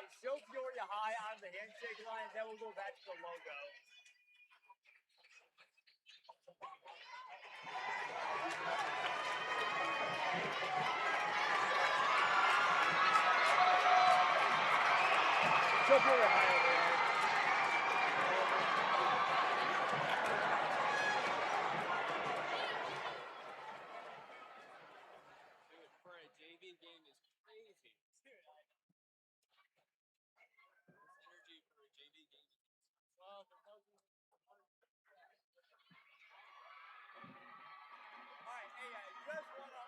right, show Peoria high on the handshake line, then we'll go back to the logo. Show Peoria high over there. Dude, for a JV game is crazy. Dude, this energy for a JV game. Well, All right, hey, you guys want to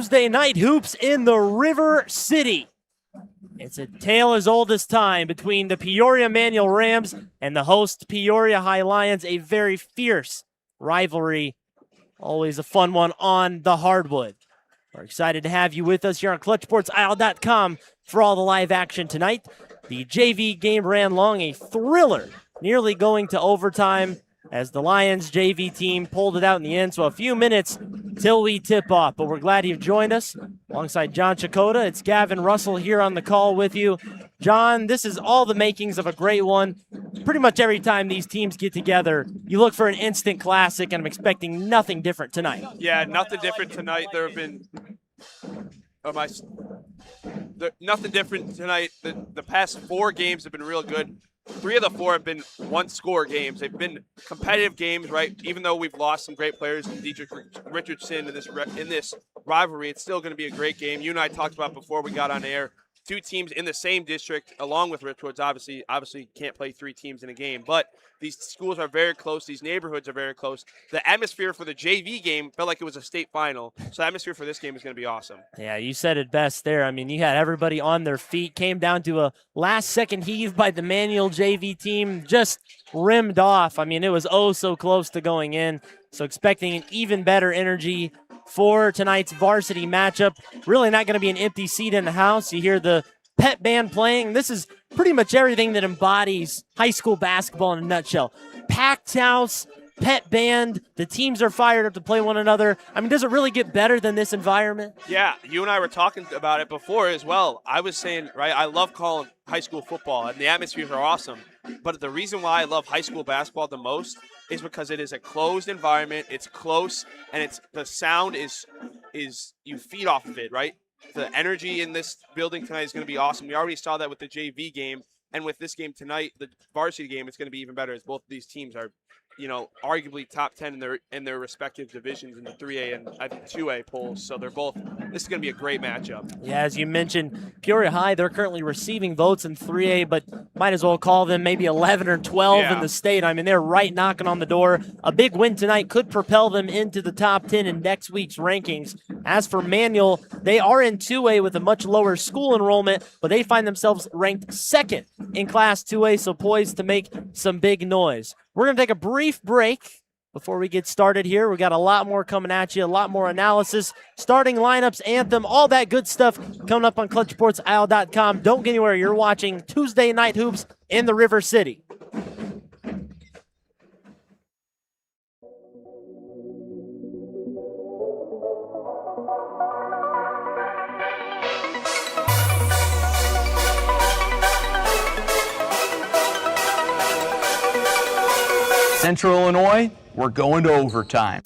Tuesday night hoops in the River City. It's a tale as old as time between the Peoria Manual Rams and the host Peoria High Lions, a very fierce rivalry. Always a fun one on the hardwood. We're excited to have you with us here on ClutchSportsIsle.com for all the live action tonight. The JV game ran long, a thriller, nearly going to overtime as the Lions JV team pulled it out in the end. So a few minutes till we tip off, but we're glad you've joined us. Alongside John Chakota, it's Gavin Russell here on the call with you. John, this is all the makings of a great one. Pretty much every time these teams get together, you look for an instant classic, and I'm expecting nothing different tonight. Yeah, nothing different tonight. There have been nothing different tonight. The past 4 games have been real good. 3 of the 4 have been one-score games. They've been competitive games, right? Even though we've lost some great players, Dietrich Richardson in this rivalry, it's still going to be a great game. You and I talked about before we got on air. 2 teams in the same district, along with Richwoods. Obviously can't play 3 teams in a game, but these schools are very close. These neighborhoods are very close. The atmosphere for the JV game felt like it was a state final, so the atmosphere for this game is going to be awesome. Yeah, you said it best there. I mean, you had everybody on their feet. Came down to a last-second heave by the Manual JV team, just rimmed off. I mean, it was oh so close to going in, so expecting an even better energy for tonight's varsity matchup. Really not going to be an empty seat in the house. You hear the pet band playing. This is pretty much everything that embodies high school basketball in a nutshell. Packed house, pet band, the teams are fired up to play one another. I mean, does it really get better than this environment? Yeah, you and I were talking about it before as well. I was saying, right, I love calling high school football, and the atmospheres are awesome. But the reason why I love high school basketball the most is because it is a closed environment. It's close, and the sound is you feed off of it, right? The energy in this building tonight is going to be awesome. We already saw that with the JV game, and with this game tonight, the varsity game, it's going to be even better as both of these teams are, arguably top 10 in their respective divisions in the 3A and I think 2A polls. So this is going to be a great matchup. Yeah, as you mentioned, Peoria High, they're currently receiving votes in 3A, but might as well call them maybe 11 or 12 in the state. I mean, they're right knocking on the door. A big win tonight could propel them into the top 10 in next week's rankings. As for Manual, they are in 2A with a much lower school enrollment, but they find themselves ranked 2nd in Class 2A, so poised to make some big noise. We're going to take a brief break before we get started here. We got a lot more coming at you, a lot more analysis, starting lineups, anthem, all that good stuff coming up on ClutchSportsIsle.com. Don't get anywhere. You're watching Tuesday Night Hoops in the River City. Central Illinois, we're going to overtime.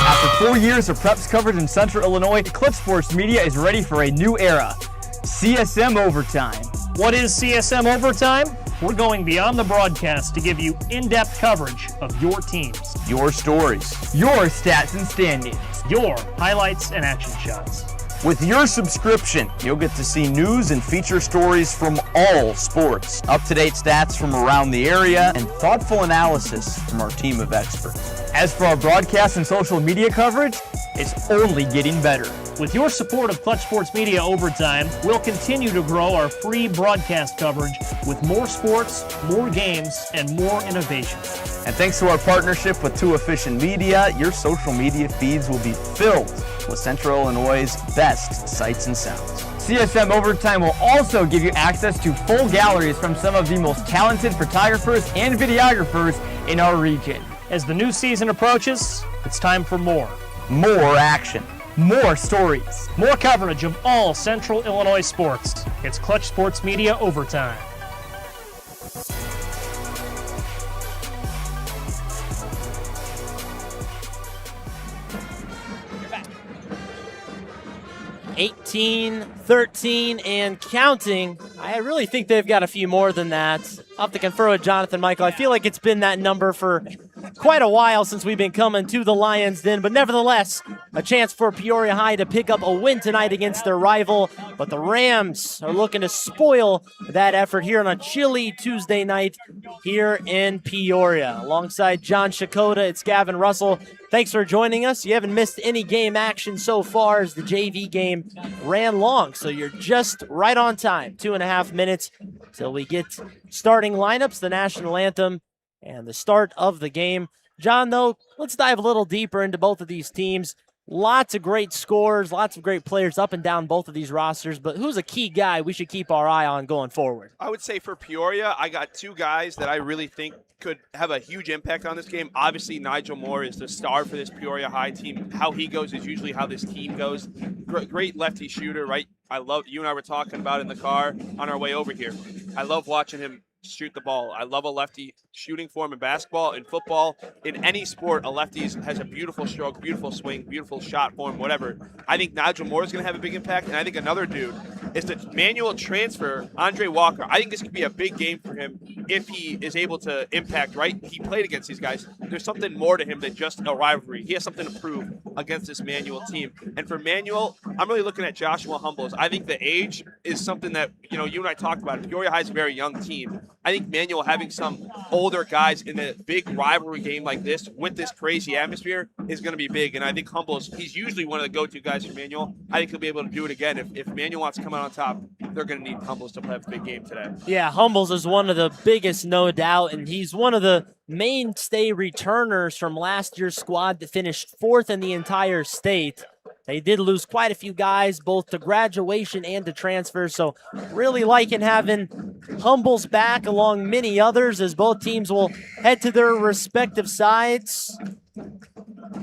After 4 years of preps coverage in Central Illinois, Clutch Sports Media is ready for a new era. CSM Overtime. What is CSM Overtime? We're going beyond the broadcast to give you in-depth coverage of your teams, Your stories. Your stats and standings. your highlights and action shots. With your subscription, you'll get to see news and feature stories from all sports, up-to-date stats from around the area, and thoughtful analysis from our team of experts. As for our broadcast and social media coverage, it's only getting better. With your support of Clutch Sports Media Overtime, we'll continue to grow our free broadcast coverage with more sports, more games, and more innovation. And thanks to our partnership with Too Efficient Media, your social media feeds will be filled with Central Illinois' best sights and sounds. CSM Overtime will also give you access to full galleries from some of the most talented photographers and videographers in our region. As the new season approaches, it's time for more. More action. More stories. More coverage of all Central Illinois sports. It's Clutch Sports Media Overtime. You're back. 18-13 and counting. I really think they've got a few more than that. I'll have to confer with Jonathan Michael. I feel like it's been that number for quite a while since we've been coming to the Lions Den, but nevertheless, a chance for Peoria High to pick up a win tonight against their rival. But the Rams are looking to spoil that effort here on a chilly Tuesday night here in Peoria. Alongside John Shakota, it's Gavin Russell. Thanks for joining us. You haven't missed any game action so far as the JV game ran long, so you're just right on time. 2.5 minutes till we get starting lineups, the national anthem, and the start of the game. John, though, let's dive a little deeper into both of these teams. Lots of great scores, lots of great players up and down both of these rosters, but who's a key guy we should keep our eye on going forward? I would say for Peoria, I got two guys that I really think could have a huge impact on this game. Obviously, Nigel Moore is the star for this Peoria High team. How he goes is usually how this team goes. Great lefty shooter, right? I love, you and I were talking about in the car on our way over here. I love watching him shoot the ball. I love a lefty shooting form in basketball, in football, in any sport. A lefty has a beautiful stroke, beautiful swing, beautiful shot form, whatever. I think Nigel Moore is going to have a big impact, and I think another dude is the manual transfer, Andre Walker. I think this could be a big game for him if he is able to impact, right? He played against these guys. There's something more to him than just a rivalry. He has something to prove against this Manual team. And for Manual, I'm really looking at Joshua Humbles. I think the age is something that, you know, you and I talked about. Peoria High is a very young team. I think Manual having some older guys in a big rivalry game like this with this crazy atmosphere is going to be big. And I think Humbles, he's usually one of the go-to guys for Manual. I think he'll be able to do it again. If Manual wants to come out on top, they're going to need Humbles to play a big game today. Yeah, Humbles is one of the biggest, no doubt, and he's one of the mainstay returners from last year's squad that finished 4th in the entire state. They did lose quite a few guys, both to graduation and to transfer, so really liking having Humbles back along many others as both teams will head to their respective sides.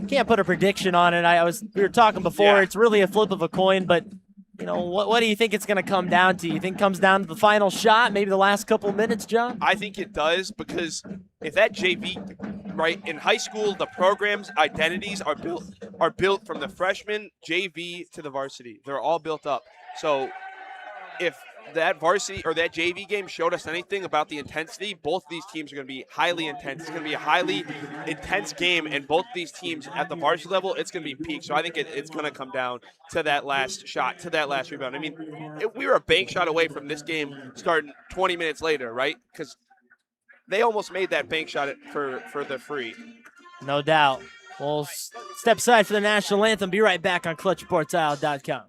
Can't put a prediction on it. We were talking before, Yeah. It's really a flip of a coin, but you know, what do you think it's going to come down to? You think it comes down to the final shot, maybe the last couple minutes, John? I think it does, because if that JV, right, in high school, the program's identities are built from the freshman JV to the varsity. They're all built up. So if that varsity or that JV game showed us anything about the intensity, both of these teams are going to be highly intense. It's going to be a highly intense game, and both of these teams at the varsity level, it's going to be peak. So I think it's going to come down to that last shot, to that last rebound. I mean, we were a bank shot away from this game starting 20 minutes later, right? Because they almost made that bank shot for the free. No doubt. We'll step aside for the national anthem. Be right back on ClutchSportsIsle.com.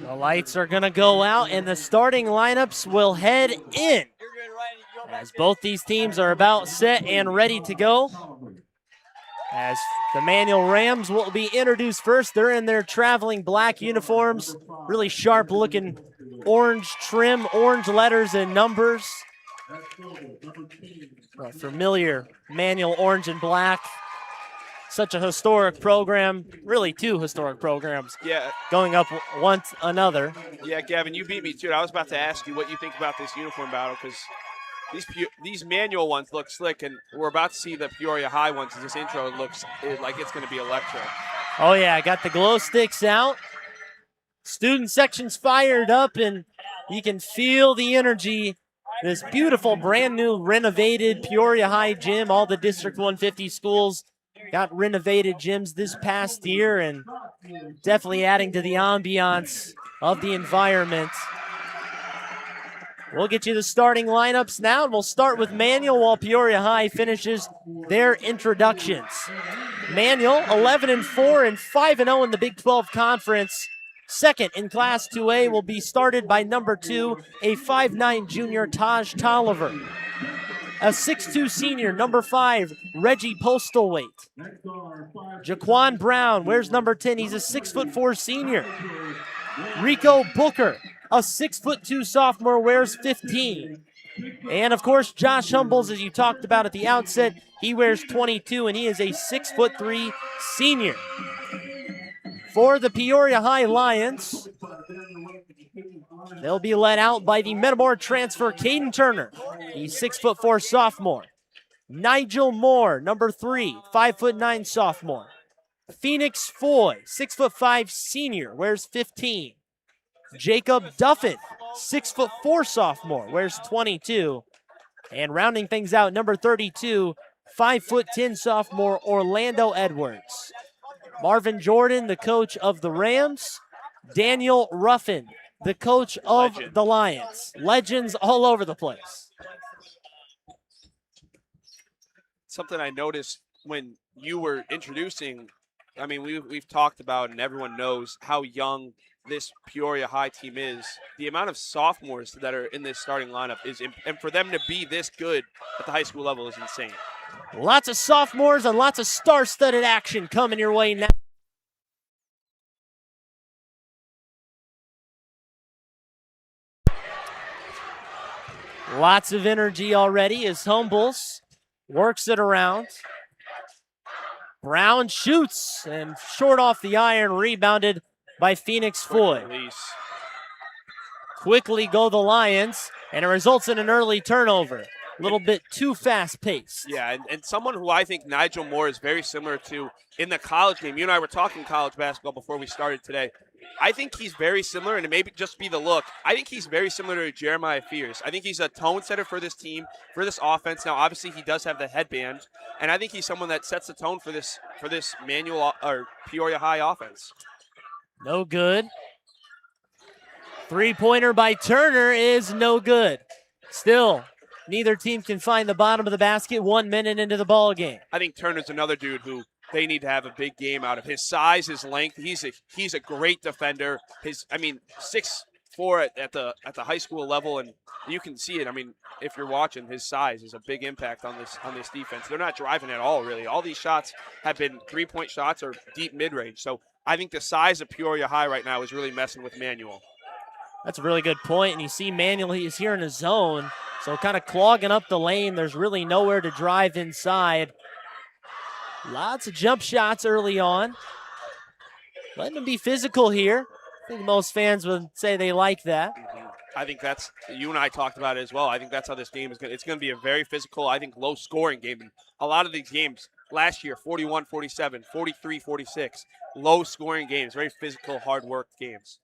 The lights are going to go out, and the starting lineups will head in as both these teams are about set and ready to go. As the Manual Rams will be introduced first. They're in their traveling black uniforms, really sharp-looking orange trim, orange letters and numbers. A familiar Manual orange and black. Such a historic program, really two historic programs. Yeah. Going up once another. Yeah, Gavin, you beat me to it. I was about to ask you what you think about this uniform battle, because these Manual ones look slick, and we're about to see the Peoria High ones. This intro looks like it's going to be electric. Oh, yeah, I got the glow sticks out. Student section's fired up, and you can feel the energy. This beautiful, brand-new, renovated Peoria High gym. All the District 150 schools got renovated gyms this past year, and definitely adding to the ambiance of the environment. We'll get you the starting lineups now, and we'll start with Manual while Peoria High finishes their introductions. Manual 11-4 and 5-0 in the Big 12 Conference. Second in Class 2A will be started by number 2, a 5'9 junior, Taj Tolliver. A 6'2 senior, number 5, Reggie Postlethwaite. Jaquan Brown wears number 10. He's a 6'4 senior. Rico Booker, a 6'2 sophomore, wears 15. And of course, Josh Humbles, as you talked about at the outset, he wears 22, and he is a 6'3 senior. For the Peoria High Lions, they'll be led out by the Metamora transfer, Caden Turner. He's 6'4 sophomore. Nigel Moore, number 3, 5'9 sophomore. Phoenix Foy, 6'5 senior, wears 15. Jacob Duffin, 6'4 sophomore, wears 22. And rounding things out, number 32, 5'10 sophomore, Orlando Edwards. Marvin Jordan, the coach of the Rams. Daniel Ruffin, the coach of the Lions. Legends all over the place. Something I noticed when you were introducing, I mean, we've talked about, and everyone knows how young this Peoria High team is. The amount of sophomores that are in this starting lineup is, and for them to be this good at the high school level is insane. Lots of sophomores and lots of star-studded action coming your way now. Lots of energy already as Humbles works it around. Brown shoots and short off the iron, rebounded by Phoenix Foy. Quickly go the Lions, and it results in an early turnover. A little bit too fast-paced. Yeah, and someone who I think Nigel Moore is very similar to in the college game. You and I were talking college basketball before we started today. I think he's very similar, and it may just be the look. I think he's very similar to Jeremiah Fears. I think he's a tone setter for this team, for this offense. Now, obviously, he does have the headband, and I think he's someone that sets the tone for this Manual or Peoria High offense. No good. Three-pointer by Turner is no good. Still, neither team can find the bottom of the basket 1 minute into the ball game. I think Turner's another dude who they need to have a big game out of. His size, his length, he's a great defender. 6'4" at the high school level, and you can see it. I mean, if you're watching, his size is a big impact on this defense. They're not driving at all, really. All these shots have been three-point shots or deep mid-range. So I think the size of Peoria High right now is really messing with Manual. That's a really good point, and you see Manual, he is here in his zone, so kind of clogging up the lane. There's really nowhere to drive inside. Lots of jump shots early on. Letting them be physical here. I think most fans would say they like that. I think that's, you and I talked about it as well. I think that's how this game is going to, it's going to be a very physical, I think, low-scoring game. And a lot of these games last year, 41-47, 43-46, low-scoring games, very physical, hard-worked games.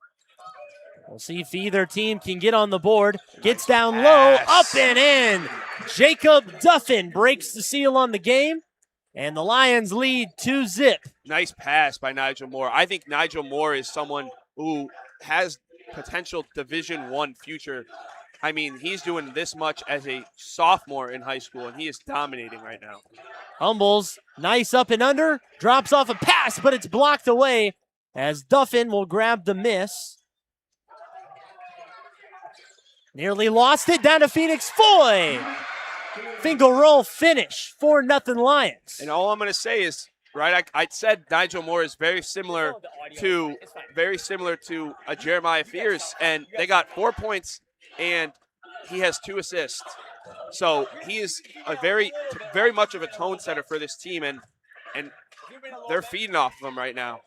We'll see if either team can get on the board. Gets down low, up and in. Jacob Duffin breaks the seal on the game, and the Lions lead 2-0. Nice pass by Nigel Moore. I think Nigel Moore is someone who has potential Division I future. I mean, he's doing this much as a sophomore in high school, and he is dominating right now. Humbles, nice up and under, drops off a pass, but it's blocked away as Duffin will grab the miss. Nearly lost it, down to Phoenix Foy. Finger roll finish, 4-0 Lions. And all I'm going to say is, right, I said Nigel Moore is very similar to a Jeremiah Fears, and they got 4 points, and he has 2 assists. So he is a very much of a tone setter for this team, and they're feeding off of him right now.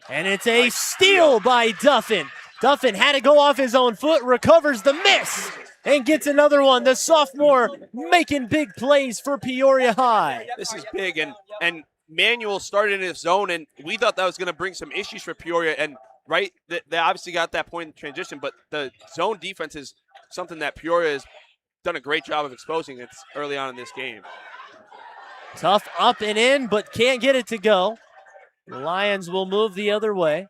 And it's a steal by Duffin. Duffin had to go off his own foot, recovers the miss, and gets another one. The sophomore making big plays for Peoria High. This is big, and Manual started in his zone, and we thought that was going to bring some issues for Peoria. And right, they obviously got that point in transition, but the zone defense is something that Peoria has done a great job of exposing. It's early on in this game. Tough up and in, but can't get it to go. The Lions will move the other way.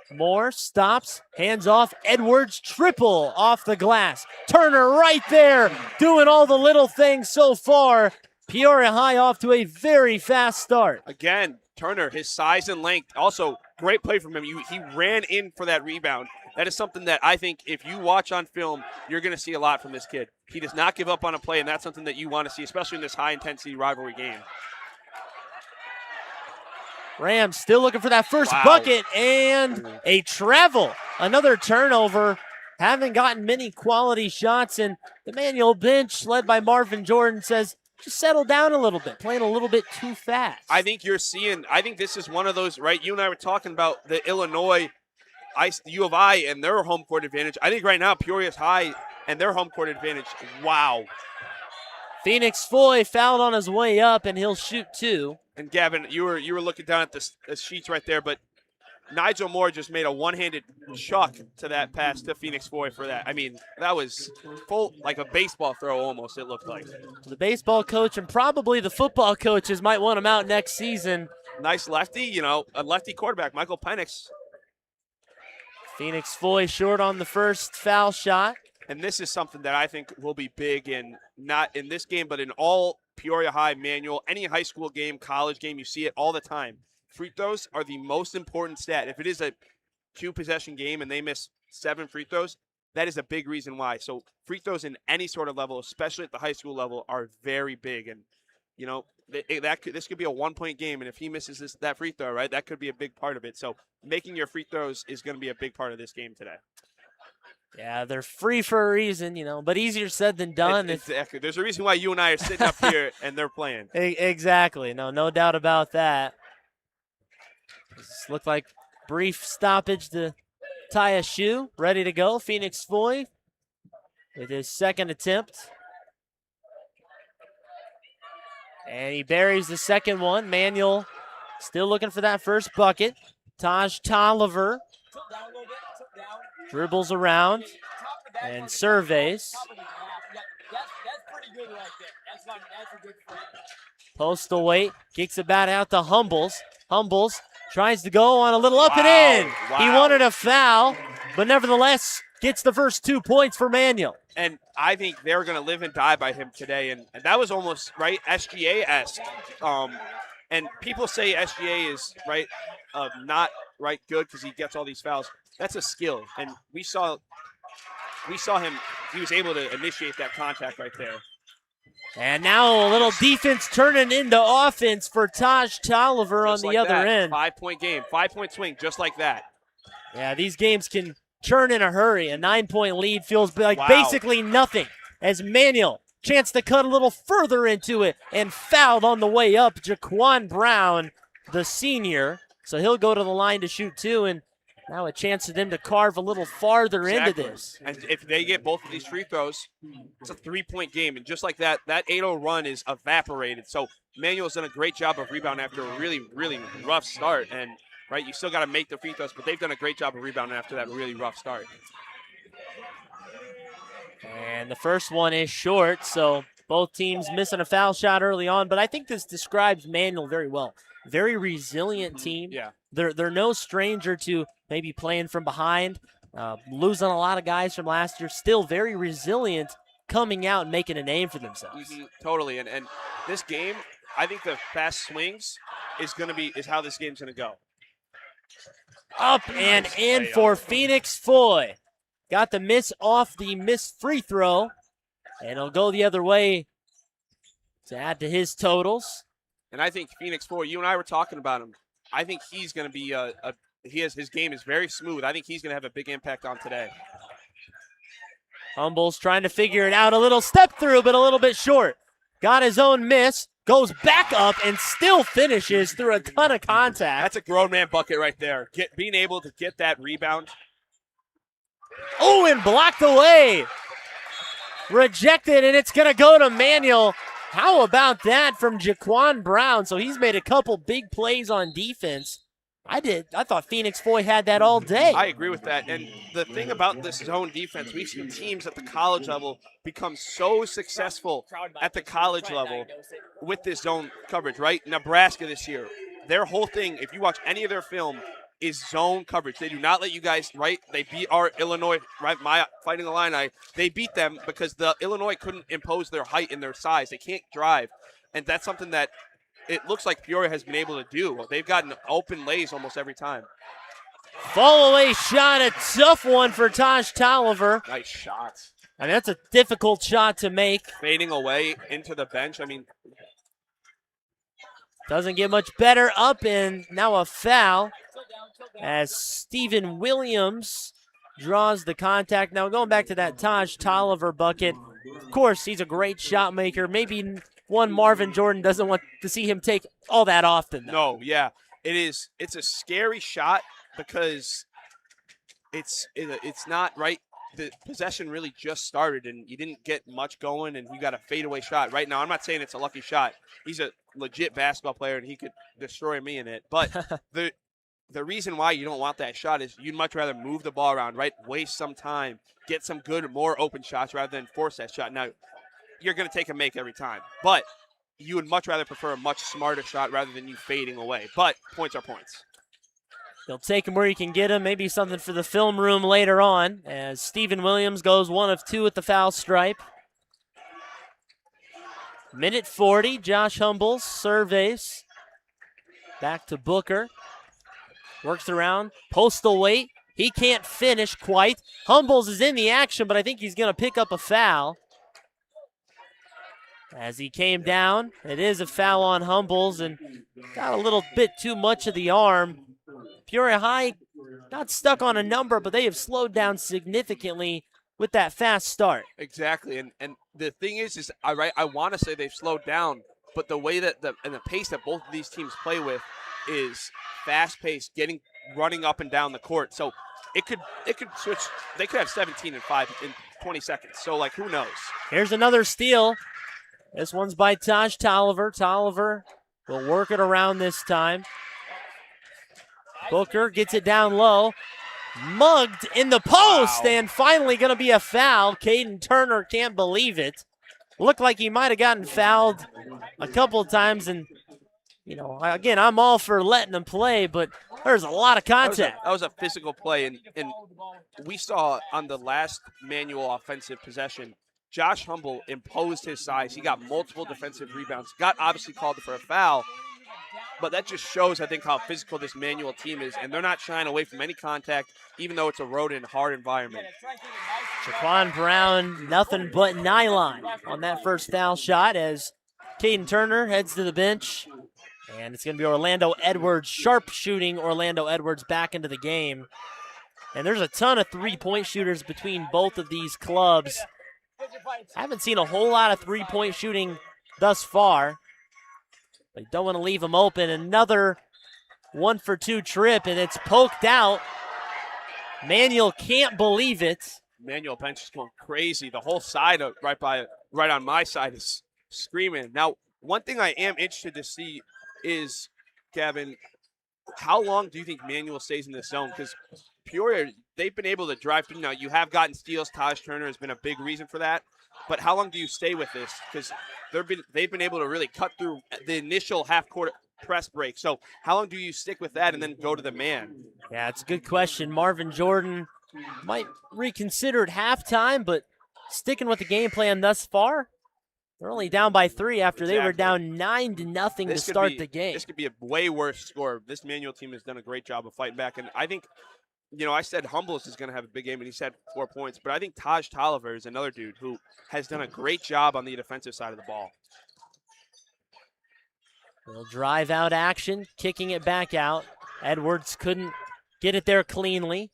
Moore stops, hands off, Edwards triple off the glass. Turner right there, doing all the little things so far. Peoria High off to a very fast start. Again, Turner, his size and length. Also, great play from him. He ran in for that rebound. That is something that I think if you watch on film, you're going to see a lot from this kid. He does not give up on a play, and that's something that you want to see, especially in this high-intensity rivalry game. Rams still looking for that first bucket, and a travel. Another turnover. Haven't gotten many quality shots, and the Manual bench, led by Marvin Jordan, says, just settle down a little bit, playing a little bit too fast. I think this is one of those, right? You and I were talking about the Illinois, U of I, and their home court advantage. I think right now Peoria's High and their home court advantage. Wow. Phoenix Foy fouled on his way up, and he'll shoot 2. And Gavin, you were looking down at the sheets right there, but Nigel Moore just made a one-handed chuck to that pass to Phoenix Foy for that. I mean, that was full, like a baseball throw almost, it looked like. The baseball coach and probably the football coaches might want him out next season. Nice lefty, a lefty quarterback, Michael Penix. Phoenix Foy short on the first foul shot. And this is something that I think will be big not in this game, but in all Peoria High manual, any high school game, college game, you see it all the time. Free throws are the most important stat. If it is a 2-possession game and they miss 7 free throws, that is a big reason why. So free throws in any sort of level, especially at the high school level, are very big. And, this could be a 1-point game, and if he misses that free throw, right, that could be a big part of it. So making your free throws is going to be a big part of this game today. Yeah, they're free for a reason, but easier said than done. Exactly. There's a reason why you and I are sitting up here and they're playing. Exactly. No doubt about that. This looked like brief stoppage to tie a shoe. Ready to go. Phoenix Foy with his second attempt. And he buries the second one. Manuel still looking for that first bucket. Taj Tolliver dribbles around and surveys. That's pretty good right there. That's a good frame. Postal weight, kicks it back out to Humbles. Humbles tries to go on a little up and in. Wow. He wanted a foul, but nevertheless gets the first 2 points for Manuel. And I think they're going to live and die by him today. And that was almost, right, SGA-esque. And people say SGA is, right, not, right, good because he gets all these fouls. That's a skill. And we saw him, he was able to initiate that contact right there. And now a little defense turning into offense for Taj Tolliver on the other end. 5-point game, 5-point swing, just like that. Yeah, these games can turn in a hurry. A 9-point lead feels like basically nothing as Manuel chance to cut a little further into it and fouled on the way up. Jaquan Brown, the senior. So he'll go to the line to shoot 2, and now a chance for them to carve a little farther into this. And if they get both of these free throws, it's a 3-point game. And just like that 8-0 run is evaporated. So Manuel's done a great job of rebounding after a really, really rough start. And, right, you still got to make the free throws, but they've done a great job of rebounding after that really rough start. And the first one is short, so both teams missing a foul shot early on. But I think this describes Manuel very well. Very resilient team. Yeah. They're no stranger to maybe playing from behind, losing a lot of guys from last year. Still very resilient, coming out and making a name for themselves. Totally. And this game, I think the fast swings is how this game's gonna go. Up and in for Phoenix Foy. Got the miss off the missed free throw, and it'll go the other way to add to his totals. And I think Phoenix Foy, you and I were talking about him. I think he's going to be his game is very smooth. I think he's going to have a big impact on today. Humbles trying to figure it out. A little step through, but a little bit short. Got his own miss. Goes back up and still finishes through a ton of contact. That's a grown man bucket right there. Being able to get that rebound. Oh, and blocked away. Rejected, and it's going to go to Manuel. How about that from Jaquan Brown? So he's made a couple big plays on defense. I thought Phoenix Foy had that all day. I agree with that. And the thing about this zone defense, we've seen teams at the college level become so successful at the college level with this zone coverage, right? Nebraska this year, their whole thing, if you watch any of their film, is zone coverage. They do not let you guys, right? They beat our Illinois, right? My Fighting Illini, they beat them because the Illinois couldn't impose their height and their size. They can't drive. And that's something that it looks like Peoria has been able to do. They've gotten open lays almost every time. Fall away shot, a tough one for Taj Tolliver. Nice shot. I mean, that's a difficult shot to make. Fading away into the bench. I mean, doesn't get much better. Up and now a foul as Stephen Williams draws the contact. Now going back to that Taj Tolliver bucket, of course, he's a great shot maker. Maybe one Marvin Jordan doesn't want to see him take all that often, though. No, yeah. It's a scary shot because it's not right. The possession really just started, and you didn't get much going, and you got a fadeaway shot. Right now, I'm not saying it's a lucky shot. He's a legit basketball player, and he could destroy me in it. But the reason why you don't want that shot is you'd much rather move the ball around, right? Waste some time, get some good, more open shots rather than force that shot. Now, you're going to take a make every time, but you would much rather prefer a much smarter shot rather than you fading away. But points are points. They'll take him where you can get him. Maybe something for the film room later on as Stephen Williams goes 1 of 2 at the foul stripe. Minute 40, Josh Humbles surveys. Back to Booker. Works around, postal weight. He can't finish quite. Humbles is in the action, but I think he's going to pick up a foul. As he came down, it is a foul on Humbles and got a little bit too much of the arm. Peoria High not stuck on a number, but they have slowed down significantly with that fast start. Exactly, and the thing is I want to say they've slowed down, but the way that the pace that both of these teams play with is fast-paced, running up and down the court. So it could switch. They could have 17 and 5 in 20 seconds. So like, who knows? Here's another steal. This one's by Taj Tolliver. Tolliver will work it around this time. Booker gets it down low. Mugged in the post, Wow. And finally going to be a foul. Caden Turner can't believe it. Looked like he might have gotten fouled a couple of times. And, you know, again, I'm all for letting him play, but there's a lot of contact. That was a physical play, and we saw on the last manual offensive possession, Josh Humble imposed his size. He got multiple defensive rebounds. Got obviously called for a foul, but that just shows, I think, how physical this manual team is, and they're not shying away from any contact, even though it's a road and hard environment. Jaquan Brown, nothing but nylon on that first foul shot as Caden Turner heads to the bench. And it's going to be Orlando Edwards, sharp shooting Orlando Edwards back into the game. And there's a ton of three-point shooters between both of these clubs. I haven't seen a whole lot of three-point shooting thus far. But you don't want to leave them open. Another 1-for-2 trip, and it's poked out. Manuel can't believe it. Manuel bench is going crazy. The whole side, right on my side, is screaming. Now, one thing I am interested to see is, Gavin, how long do you think Manuel stays in this zone? Because Peoria, they've been able to drive through. Now, you have gotten steals. Taj Turner has been a big reason for that. But how long do you stay with this? Because they've been able to really cut through the initial half-court press break. So how long do you stick with that and then go to the man? Yeah, it's a good question. Marvin Jordan might reconsider at halftime, but sticking with the game plan thus far, they're only down by 3 after they were down 9-0 to start the game. This could be a way worse score. This Manuel team has done a great job of fighting back. And I think, you know, I said Humbles is going to have a big game, and he said 4 points. But I think Taj Tolliver is another dude who has done a great job on the defensive side of the ball. They'll drive out action, kicking it back out. Edwards couldn't get it there cleanly.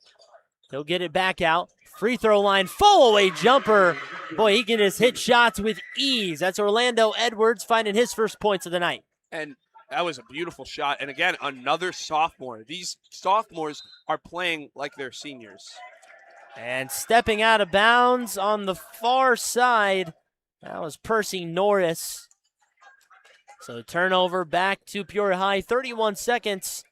He'll get it back out. Free throw line, fall away jumper. Boy, he can just hit shots with ease. That's Orlando Edwards finding his first points of the night. And that was a beautiful shot. And again, another sophomore. These sophomores are playing like they're seniors. And stepping out of bounds on the far side, that was Percy Norris. So turnover back to Peoria High, 31 seconds.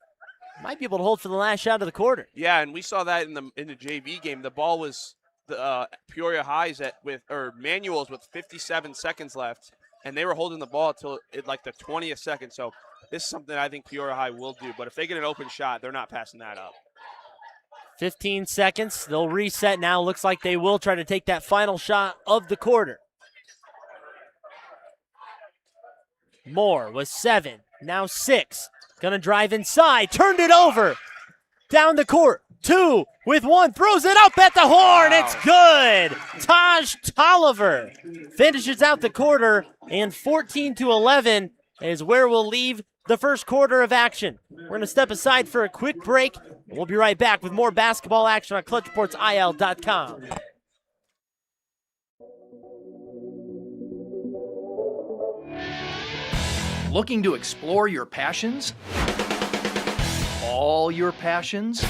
Might be able to hold for the last shot of the quarter. Yeah, and we saw that in the JV game. The ball was Peoria High's Manuals with 57 seconds left, and they were holding the ball until like the 20th second. So this is something I think Peoria High will do. But if they get an open shot, they're not passing that up. 15 seconds. They'll reset now. Looks like they will try to take that final shot of the quarter. Moore was 7, now 6. Gonna drive inside, turned it over. Down the court, 2 with 1, throws it up at the horn. It's good. Taj Tolliver finishes out the quarter, and 14-11 is where we'll leave the first quarter of action. We're going to step aside for a quick break. We'll be right back with more basketball action on ClutchSportsIL.com. Looking to explore your passions? All your passions?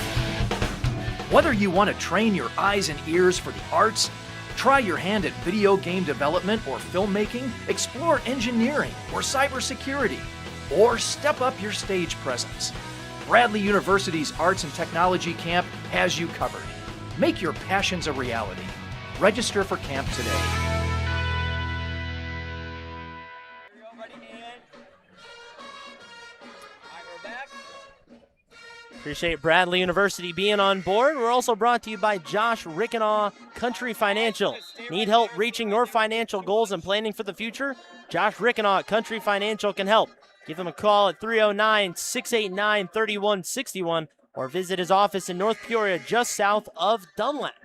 Whether you want to train your eyes and ears for the arts, try your hand at video game development or filmmaking, explore engineering or cybersecurity, or step up your stage presence, Bradley University's Arts and Technology Camp has you covered. Make your passions a reality. Register for camp today. Appreciate Bradley University being on board. We're also brought to you by Josh Riekena Country Financial. Need help reaching your financial goals and planning for the future? Josh Riekena Country Financial can help. Give him a call at 309-689-3161 or visit his office in North Peoria just south of Dunlap.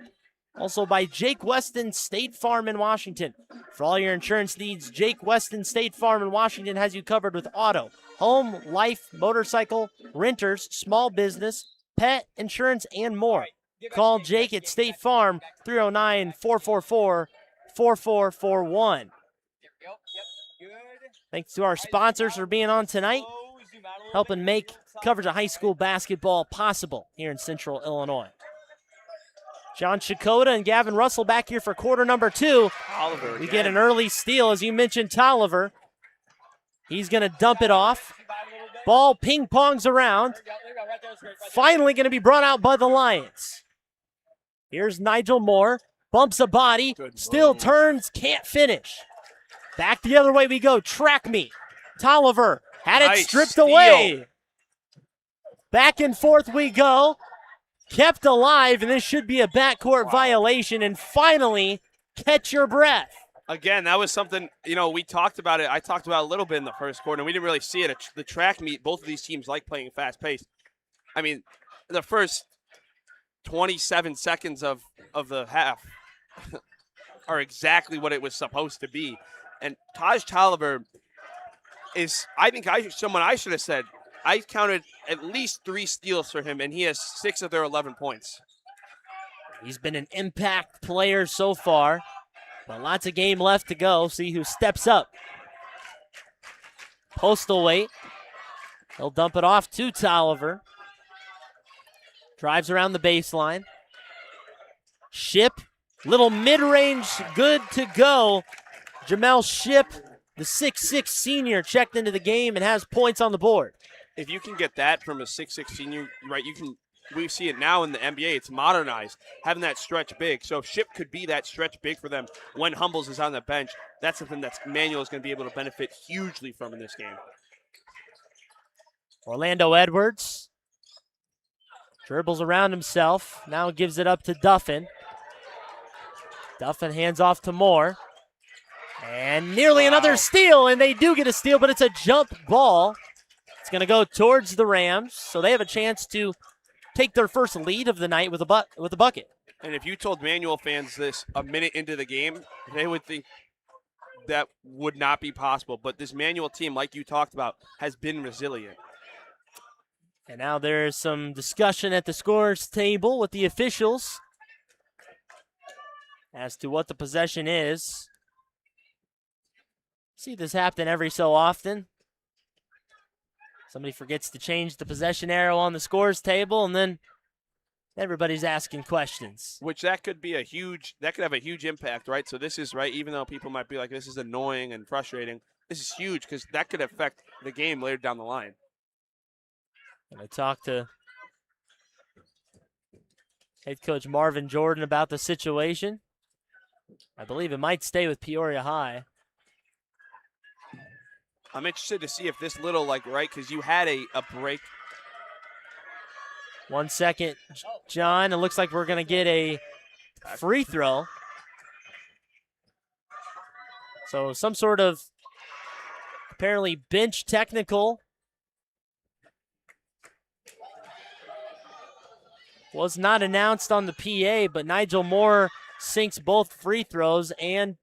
Also by Jake Weston State Farm in Washington. For all your insurance needs, Jake Weston State Farm in Washington has you covered with auto, home, life, motorcycle, renters, small business, pet, insurance, and more. Call Jake at State Farm, 309-444-4441. Thanks to our sponsors for being on tonight, helping make coverage of high school basketball possible here in Central Illinois. John Shikoda and Gavin Russell back here for quarter number 2. Tolliver We get an early steal, as you mentioned, Tolliver. He's going to dump it off. Ball ping-pongs around. Finally going to be brought out by the Lions. Here's Nigel Moore. Bumps a body. Still turns. Can't finish. Back the other way we go. Track me. Tolliver had it stripped away. Back and forth we go. Kept alive, and this should be a backcourt violation. And finally, catch your breath. Again, that was something, we talked about it. I talked about it a little bit in the first quarter, and we didn't really see it. The track meet, both of these teams like playing fast-paced. I mean, the first 27 seconds of the half are exactly what it was supposed to be. And Taj Tolliver is, I think, someone I should have said, I counted at least 3 steals for him, and he has 6 of their 11 points. He's been an impact player so far, but lots of game left to go. See who steps up. Postal wait. He'll dump it off to Tolliver. Drives around the baseline. Ship, little mid-range, good to go. Jamel Ship, the 6'6 senior, checked into the game and has points on the board. If you can get that from a 6'6 senior, right, we see it now in the NBA. It's modernized, having that stretch big. So if Ship could be that stretch big for them when Humbles is on the bench, that's something that Manuel is going to be able to benefit hugely from in this game. Orlando Edwards dribbles around himself, now gives it up to Duffin. Duffin hands off to Moore. And nearly another steal, and they do get a steal, but it's a jump ball. It's going to go towards the Rams, so they have a chance to take their first lead of the night with a bucket. And if you told Manual fans this a minute into the game, they would think that would not be possible. But this Manual team, like you talked about, has been resilient. And now there's some discussion at the scorers table with the officials as to what the possession is. See this happen every so often. Somebody forgets to change the possession arrow on the scores table, and then everybody's asking questions. Which that could have a huge impact, right? So this is, right, even though people might be like, this is annoying and frustrating, this is huge because that could affect the game later down the line. And I talked to head coach Marvin Jordan about the situation. I believe it might stay with Peoria High. I'm interested to see if this little, right, because you had a break. 1 second, John. It looks like we're going to get a free throw. So some sort of apparently bench technical. Was not announced on the PA, but Nigel Moore sinks both free throws, and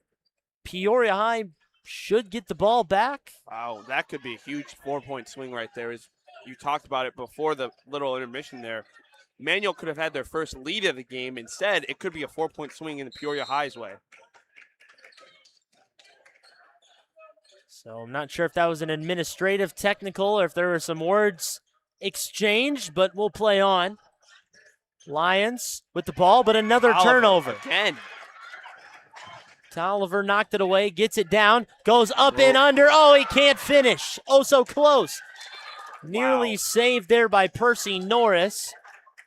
Peoria High should get the ball back. Wow, that could be a huge 4-point swing right there. As you talked about it before the little intermission there. Manual could have had their first lead of the game. Instead, it could be a 4-point swing in the Peoria High's way. So I'm not sure if that was an administrative technical or if there were some words exchanged, but we'll play on. Lions with the ball, but another turnover. Again. Tolliver knocked it away, gets it down, goes up and under. Oh, he can't finish. Oh, so close. Nearly saved there by Percy Norris.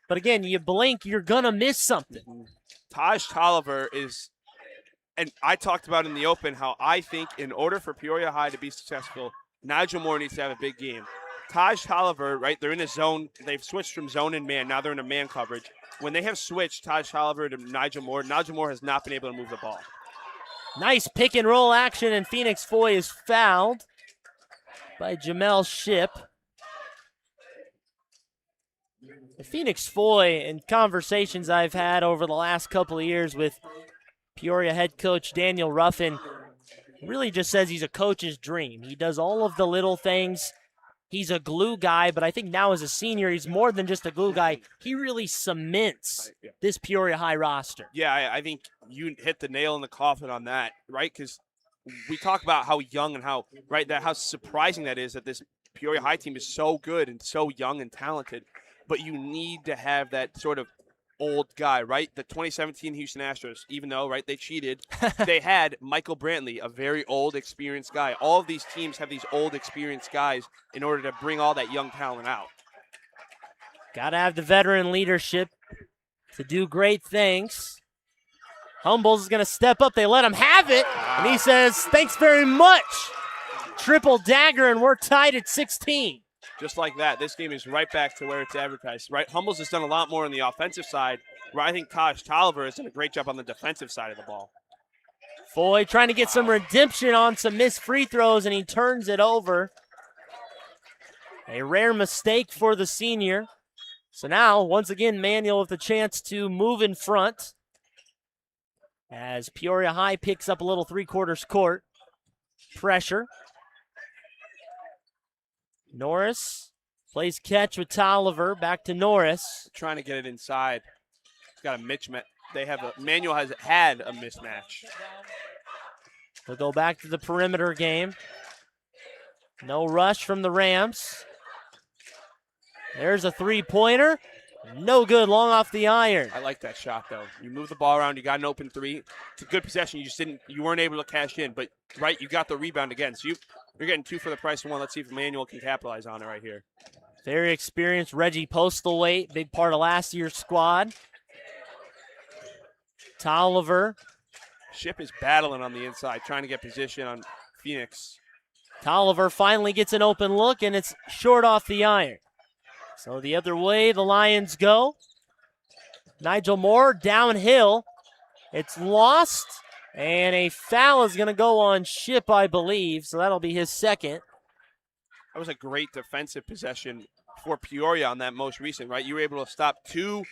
But again, you blink, you're going to miss something. Taj Tolliver is, and I talked about in the open how I think in order for Peoria High to be successful, Nigel Moore needs to have a big game. Taj Tolliver, right, they're in a zone. They've switched from zone and man. Now they're in a man coverage. When they have switched Taj Tolliver to Nigel Moore has not been able to move the ball. Nice pick and roll action, and Phoenix Foy is fouled by Jamel Ship. Phoenix Foy, in conversations I've had over the last couple of years with Peoria head coach Daniel Ruffin, really just says he's a coach's dream. He does all of the little things. He's a glue guy, but I think now as a senior, he's more than just a glue guy. He really cements this Peoria High roster. Yeah, I think you hit the nail in the coffin on that, right? Because we talk about how young and how surprising that is that this Peoria High team is so good and so young and talented. But you need to have that sort of old guy, right? The 2017 Houston Astros, even though, right, they cheated, they had Michael Brantley, a very old, experienced guy. All of these teams have these old, experienced guys in order to bring all that young talent out. Got to have the veteran leadership to do great things. Humbles is going to step up. They let him have it, and he says, thanks very much. Triple dagger, and we're tied at 16. Just like that, this game is right back to where it's advertised, right? Humbles has done a lot more on the offensive side, where I think Taj Tolliver has done a great job on the defensive side of the ball. Foy trying to get some redemption on some missed free throws, and he turns it over. A rare mistake for the senior. So now, once again, Manuel with the chance to move in front as Peoria High picks up a little three-quarters court pressure. Norris plays catch with Tolliver. Back to Norris. Trying to get it inside. He's got a mismatch. Manuel has had a mismatch. We'll go back to the perimeter game. No rush from the Rams. There's a three-pointer. No good, long off the iron. I like that shot, though. You move the ball around. You got an open three. It's a good possession. You weren't able to cash in, but right, you got the rebound again. So you're getting two for the price of one. Let's see if Manuel can capitalize on it right here. Very experienced Reggie Postlethwaite, big part of last year's squad. Tolliver. Ship is battling on the inside, trying to get position on Phoenix. Tolliver finally gets an open look, and it's short off the iron. So the other way the Lions go. Nigel Moore downhill. It's lost, and a foul is going to go on Ship, I believe, so that'll be his second. That was a great defensive possession for Peoria on that most recent, right? You were able to stop two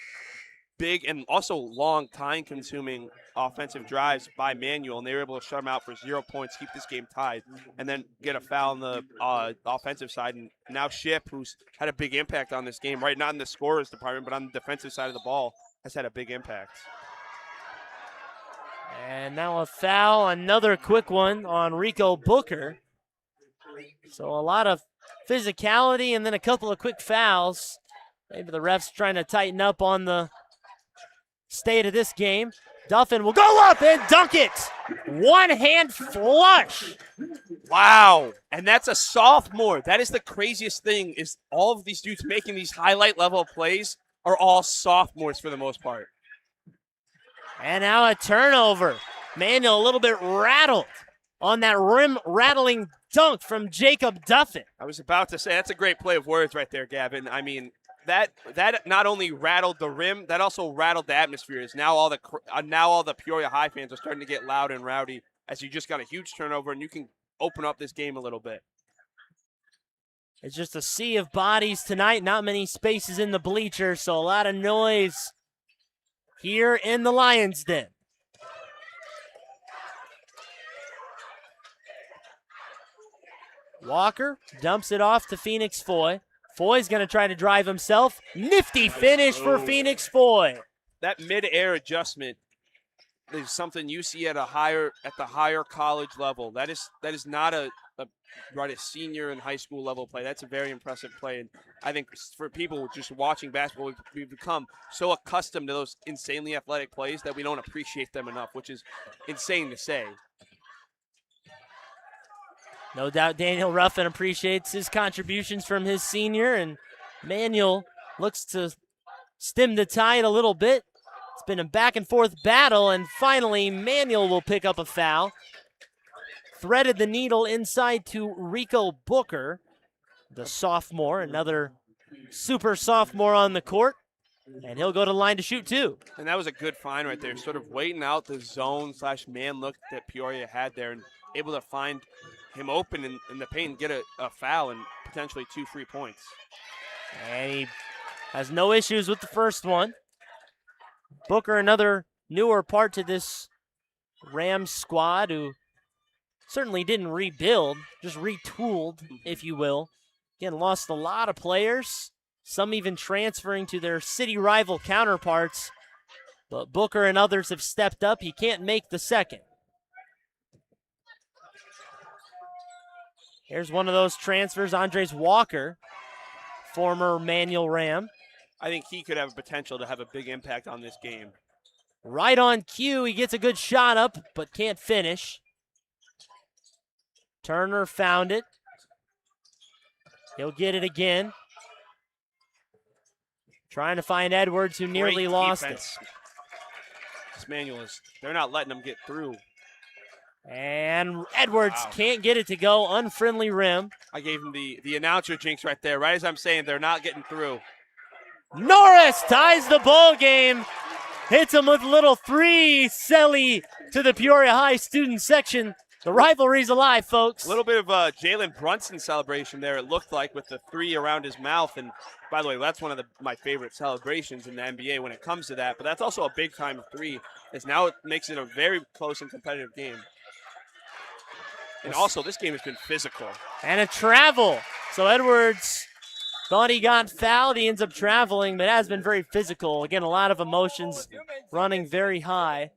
big and also long time-consuming offensive drives by Manuel, and they were able to shut them out for 0 points, keep this game tied, and then get a foul on the offensive side. And now Ship, who's had a big impact on this game, right, not in the scorer's department, but on the defensive side of the ball, has had a big impact. And now a foul, another quick one on Rico Booker. So a lot of physicality and then a couple of quick fouls. Maybe the refs trying to tighten up on the state of this game. Duffin will go up and dunk it. One-hand flush. Wow. And that's a sophomore. That is the craziest thing, is all of these dudes making these highlight level plays are all sophomores for the most part. And now a turnover. Manuel a little bit rattled on that rim rattling dunk from Jacob Duffin. I was about to say, that's a great play of words right there, Gavin. I mean, that not only rattled the rim, that also rattled the atmosphere. Now all the Peoria High fans are starting to get loud and rowdy as you just got a huge turnover, and you can open up this game a little bit. It's just a sea of bodies tonight. Not many spaces in the bleachers, so a lot of noise here in the Lions' Den. Walker dumps it off to Phoenix Foy. Foy's going to try to drive himself. Nifty finish for Phoenix Foy. That mid-air adjustment is something you see at the higher college level. That is not a senior and high school level play. That's a very impressive play. And I think for people just watching basketball, we've become so accustomed to those insanely athletic plays that we don't appreciate them enough, which is insane to say. No doubt Daniel Ruffin appreciates his contributions from his senior, and Manuel looks to stem the tide a little bit. It's been a back-and-forth battle, and finally Manuel will pick up a foul. Threaded the needle inside to Rico Booker, the sophomore, another super sophomore on the court, and he'll go to the line to shoot two. And that was a good find right there, sort of waiting out the zone/man look that Peoria had there and able to find him open in the paint and get a foul and potentially 2 free points. And he has no issues with the first one. Booker, another newer part to this Rams squad, who certainly didn't rebuild, just retooled, if you will. Again, lost a lot of players, some even transferring to their city rival counterparts. But Booker and others have stepped up. He can't make the second. Here's one of those transfers, Andres Walker, former Manual Ram. I think he could have potential to have a big impact on this game. Right on cue, he gets a good shot up, but can't finish. Turner found it. He'll get it again. Trying to find Edwards, who nearly lost it. This Manual they're not letting him get through. And Edwards can't get it to go. Unfriendly rim. I gave him the announcer jinx right there, right as I'm saying they're not getting through. Norris ties the ball game. Hits him with a little 3 celly to the Peoria High student section. The rivalry's alive, folks. A little bit of a Jalen Brunson celebration there, it looked like, with the 3 around his mouth. And by the way, that's one of my favorite celebrations in the NBA when it comes to that. But that's also a big-time 3, as now it makes it a very close and competitive game. And also, this game has been physical. And a travel. So Edwards thought he got fouled. He ends up traveling, but it has been very physical. Again, a lot of emotions running very high.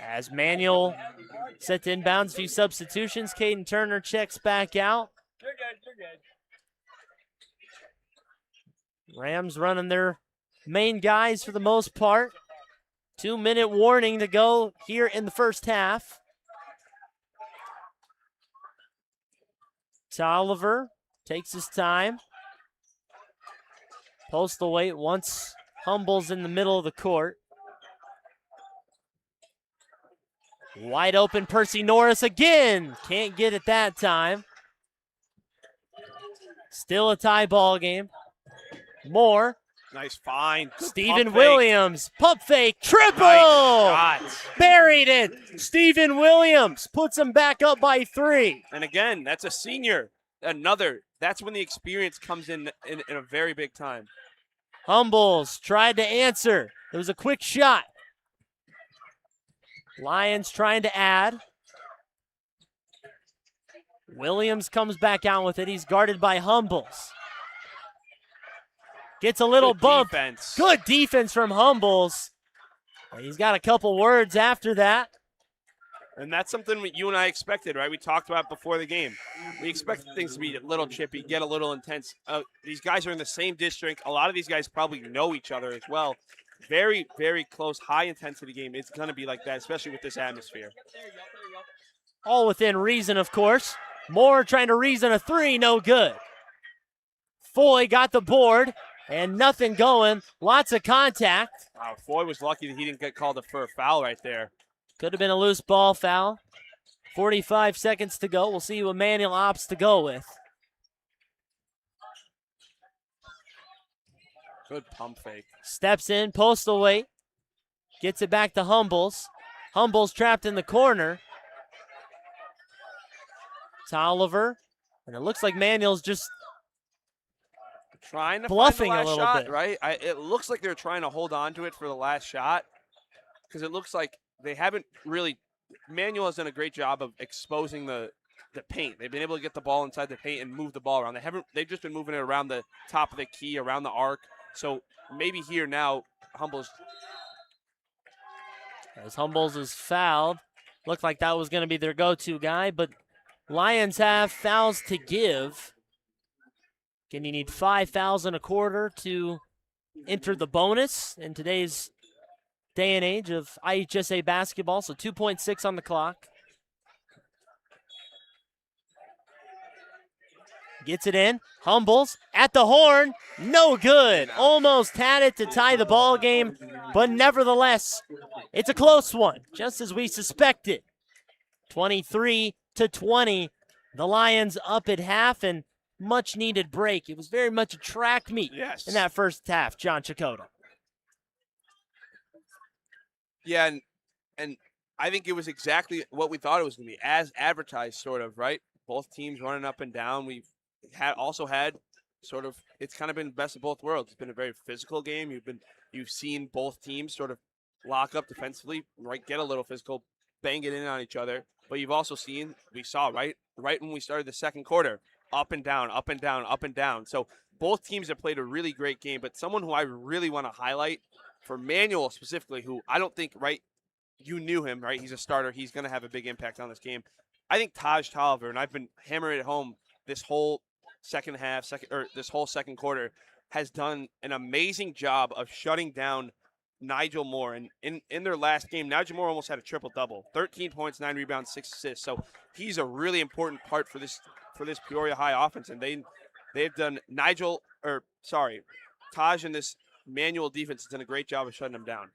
As Manuel set to inbounds, a few substitutions. Caden Turner checks back out. You're good. Rams running their main guys for the most part. 2-minute warning to go here in the first half. Tolliver takes his time. Postal wait once Humble's in the middle of the court. Wide open Percy Norris again. Can't get it that time. Still a tie ball game. Moore. Nice find. Stephen Williams. Pump fake. Triple. Nice. Buried it. Stephen Williams puts him back up by 3. And again, that's a senior. That's when the experience comes in a very big time. Humbles tried to answer. It was a quick shot. Lions trying to add. Williams comes back out with it. He's guarded by Humbles. Gets a little bump. Defense. Good defense from Humbles. He's got a couple words after that. And that's something you and I expected, right? We talked about before the game. We expected things to be a little chippy, get a little intense. These guys are in the same district. A lot of these guys probably know each other as well. Very, very close, high-intensity game. It's going to be like that, especially with this atmosphere. All within reason, of course. Moore trying to reason a 3, no good. Foy got the board. And nothing going. Lots of contact. Wow, Floyd was lucky that he didn't get called for a foul right there. Could have been a loose ball foul. 45 seconds to go. We'll see what Manuel opts to go with. Good pump fake. Steps in, postal weight. Gets it back to Humbles. Humbles trapped in the corner. To Oliver. And it looks like Manuel's just trying to bluffing find the last a little shot, bit. right? It looks like they're trying to hold on to it for the last shot because it looks like they haven't really. Manuel has done a great job of exposing the paint. They've been able to get the ball inside the paint and move the ball around. They've just been moving it around the top of the key, around the arc. So maybe here now, Humbles. As Humbles is fouled. Looked like that was going to be their go-to guy, but Lions have fouls to give. Again, you need 5 fouls in a quarter to enter the bonus in today's day and age of IHSA basketball, so 2.6 on the clock. Gets it in. Humbles at the horn. No good. Almost had it to tie the ball game, but nevertheless, it's a close one, just as we suspected. 23-20. The Lions up at half and much needed break. It was very much a track meet in that first half, John Chakota. Yeah, and I think it was exactly what we thought it was going to be, as advertised, sort of, right? Both teams running up and down. We've also had sort of, it's kind of been best of both worlds. It's been a very physical game. You've seen both teams sort of lock up defensively, right? Get a little physical, bang it in on each other. But you've also seen, we saw right when we started the second quarter, up and down, up and down, up and down. So both teams have played a really great game, but someone who I really want to highlight for Manuel specifically, who I don't think, right, you knew him, right? He's a starter. He's going to have a big impact on this game. I think Taj Tolliver, and I've been hammering it home this whole this whole second quarter, has done an amazing job of shutting down Nigel Moore. And in their last game, Nigel Moore almost had a triple-double, 13 points, 9 rebounds, 6 assists. So he's a really important part for this Peoria High offense. And they've done Taj and this Manuel defense has done a great job of shutting them down.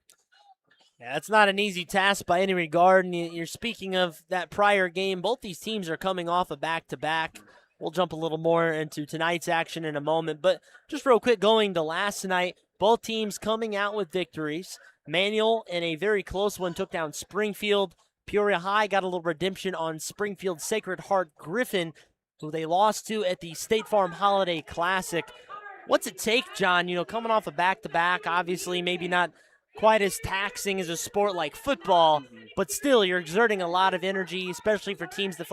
Yeah, that's not an easy task by any regard. And you're speaking of that prior game. Both these teams are coming off a back-to-back. We'll jump a little more into tonight's action in a moment. But just real quick, going to last night, both teams coming out with victories. Manuel, in a very close one, took down Springfield. Peoria High got a little redemption on Springfield Sacred Heart Griffin, who they lost to at the State Farm Holiday Classic. What's it take, John, coming off a back-to-back, obviously maybe not quite as taxing as a sport like football, but still you're exerting a lot of energy, especially for teams that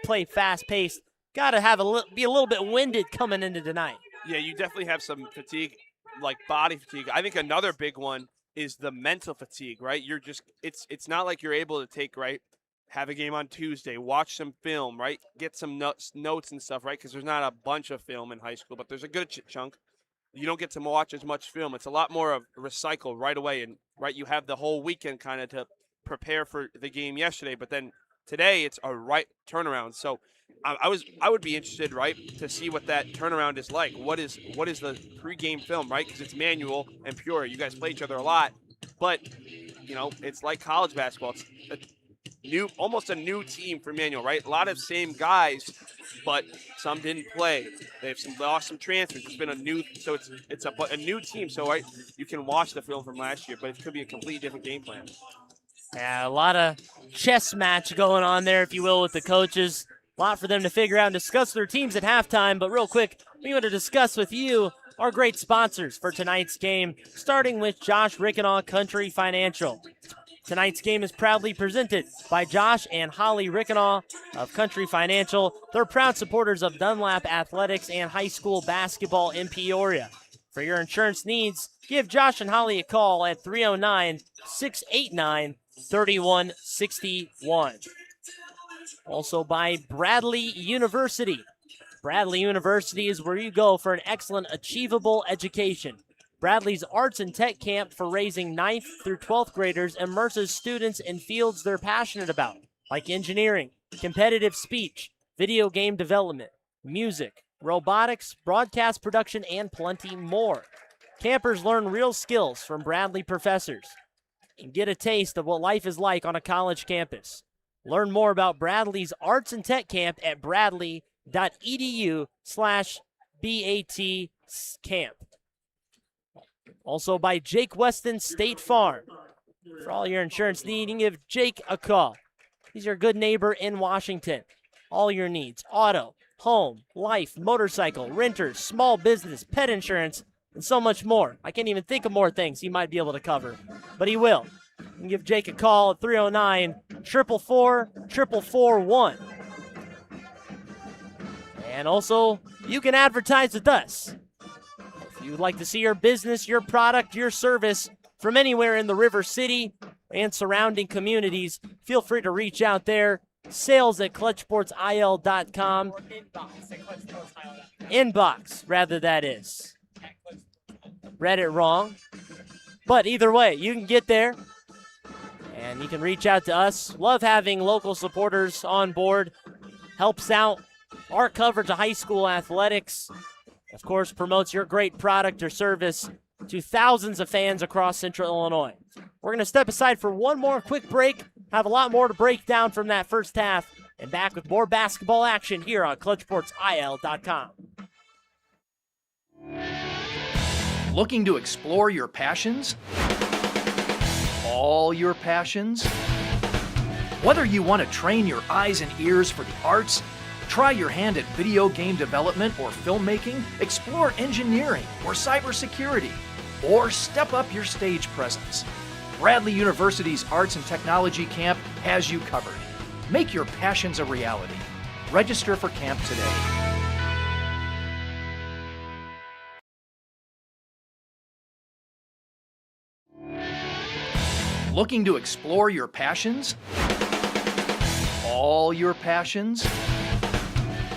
play fast-paced. Got to be a little bit winded coming into tonight. Yeah, you definitely have some fatigue, like body fatigue. I think another big one is the mental fatigue, right? It's not like you're able to have a game on Tuesday, watch some film, right? Get some notes and stuff, right? Because there's not a bunch of film in high school, but there's a good chunk. You don't get to watch as much film. It's a lot more of recycle right away. And, right, you have the whole weekend kind of to prepare for the game yesterday. But then today it's a right turnaround. So I would be interested, right, to see what that turnaround is like. What is the pregame film, right? Because it's Manuel and Peoria. You guys play each other a lot. But, it's like college basketball. It's almost a new team for Manuel, right? A lot of same guys, but some didn't play. They've lost some transfers. It's been a new new team. So, right, you can watch the film from last year, but it could be a completely different game plan. Yeah, a lot of chess match going on there, if you will, with the coaches. A lot for them to figure out and discuss their teams at halftime. But real quick, we want to discuss with you our great sponsors for tonight's game, starting with Josh Riekena Country Financial. Tonight's game is proudly presented by Josh and Holly Riekena of Country Financial. They're proud supporters of Dunlap Athletics and high school basketball in Peoria. For your insurance needs, give Josh and Holly a call at 309-689-3161. Also by Bradley University. Bradley University is where you go for an excellent, achievable education. Bradley's Arts and Tech Camp for raising 9th through 12th graders immerses students in fields they're passionate about, like engineering, competitive speech, video game development, music, robotics, broadcast production, and plenty more. Campers learn real skills from Bradley professors and get a taste of what life is like on a college campus. Learn more about Bradley's Arts and Tech Camp at bradley.edu/BAT-camp. Also by Jake Weston State Farm. For all your insurance needs, you can give Jake a call. He's your good neighbor in Washington. All your needs: auto, home, life, motorcycle, renters, small business, pet insurance, and so much more. I can't even think of more things he might be able to cover, but he will. You can give Jake a call at 309-444-4441. And also, you can advertise with us. If you would like to see your business, your product, your service from anywhere in the River City and surrounding communities, feel free to reach out there. Sales at clutchsportsil.com. Or inbox at clutchsportsil.com. Inbox, rather, that is. Read it wrong. But either way, you can get there and you can reach out to us. Love having local supporters on board. Helps out our coverage of high school athletics. Of course, promotes your great product or service to thousands of fans across Central Illinois. We're going to step aside for one more quick break. Have a lot more to break down from that first half. And back with more basketball action here on ClutchSportsIL.com. Looking to explore your passions? All your passions? Whether you want to train your eyes and ears for the arts, try your hand at video game development or filmmaking, explore engineering or cybersecurity, or step up your stage presence, Bradley University's Arts and Technology Camp has you covered. Make your passions a reality. Register for camp today. Looking to explore your passions? All your passions?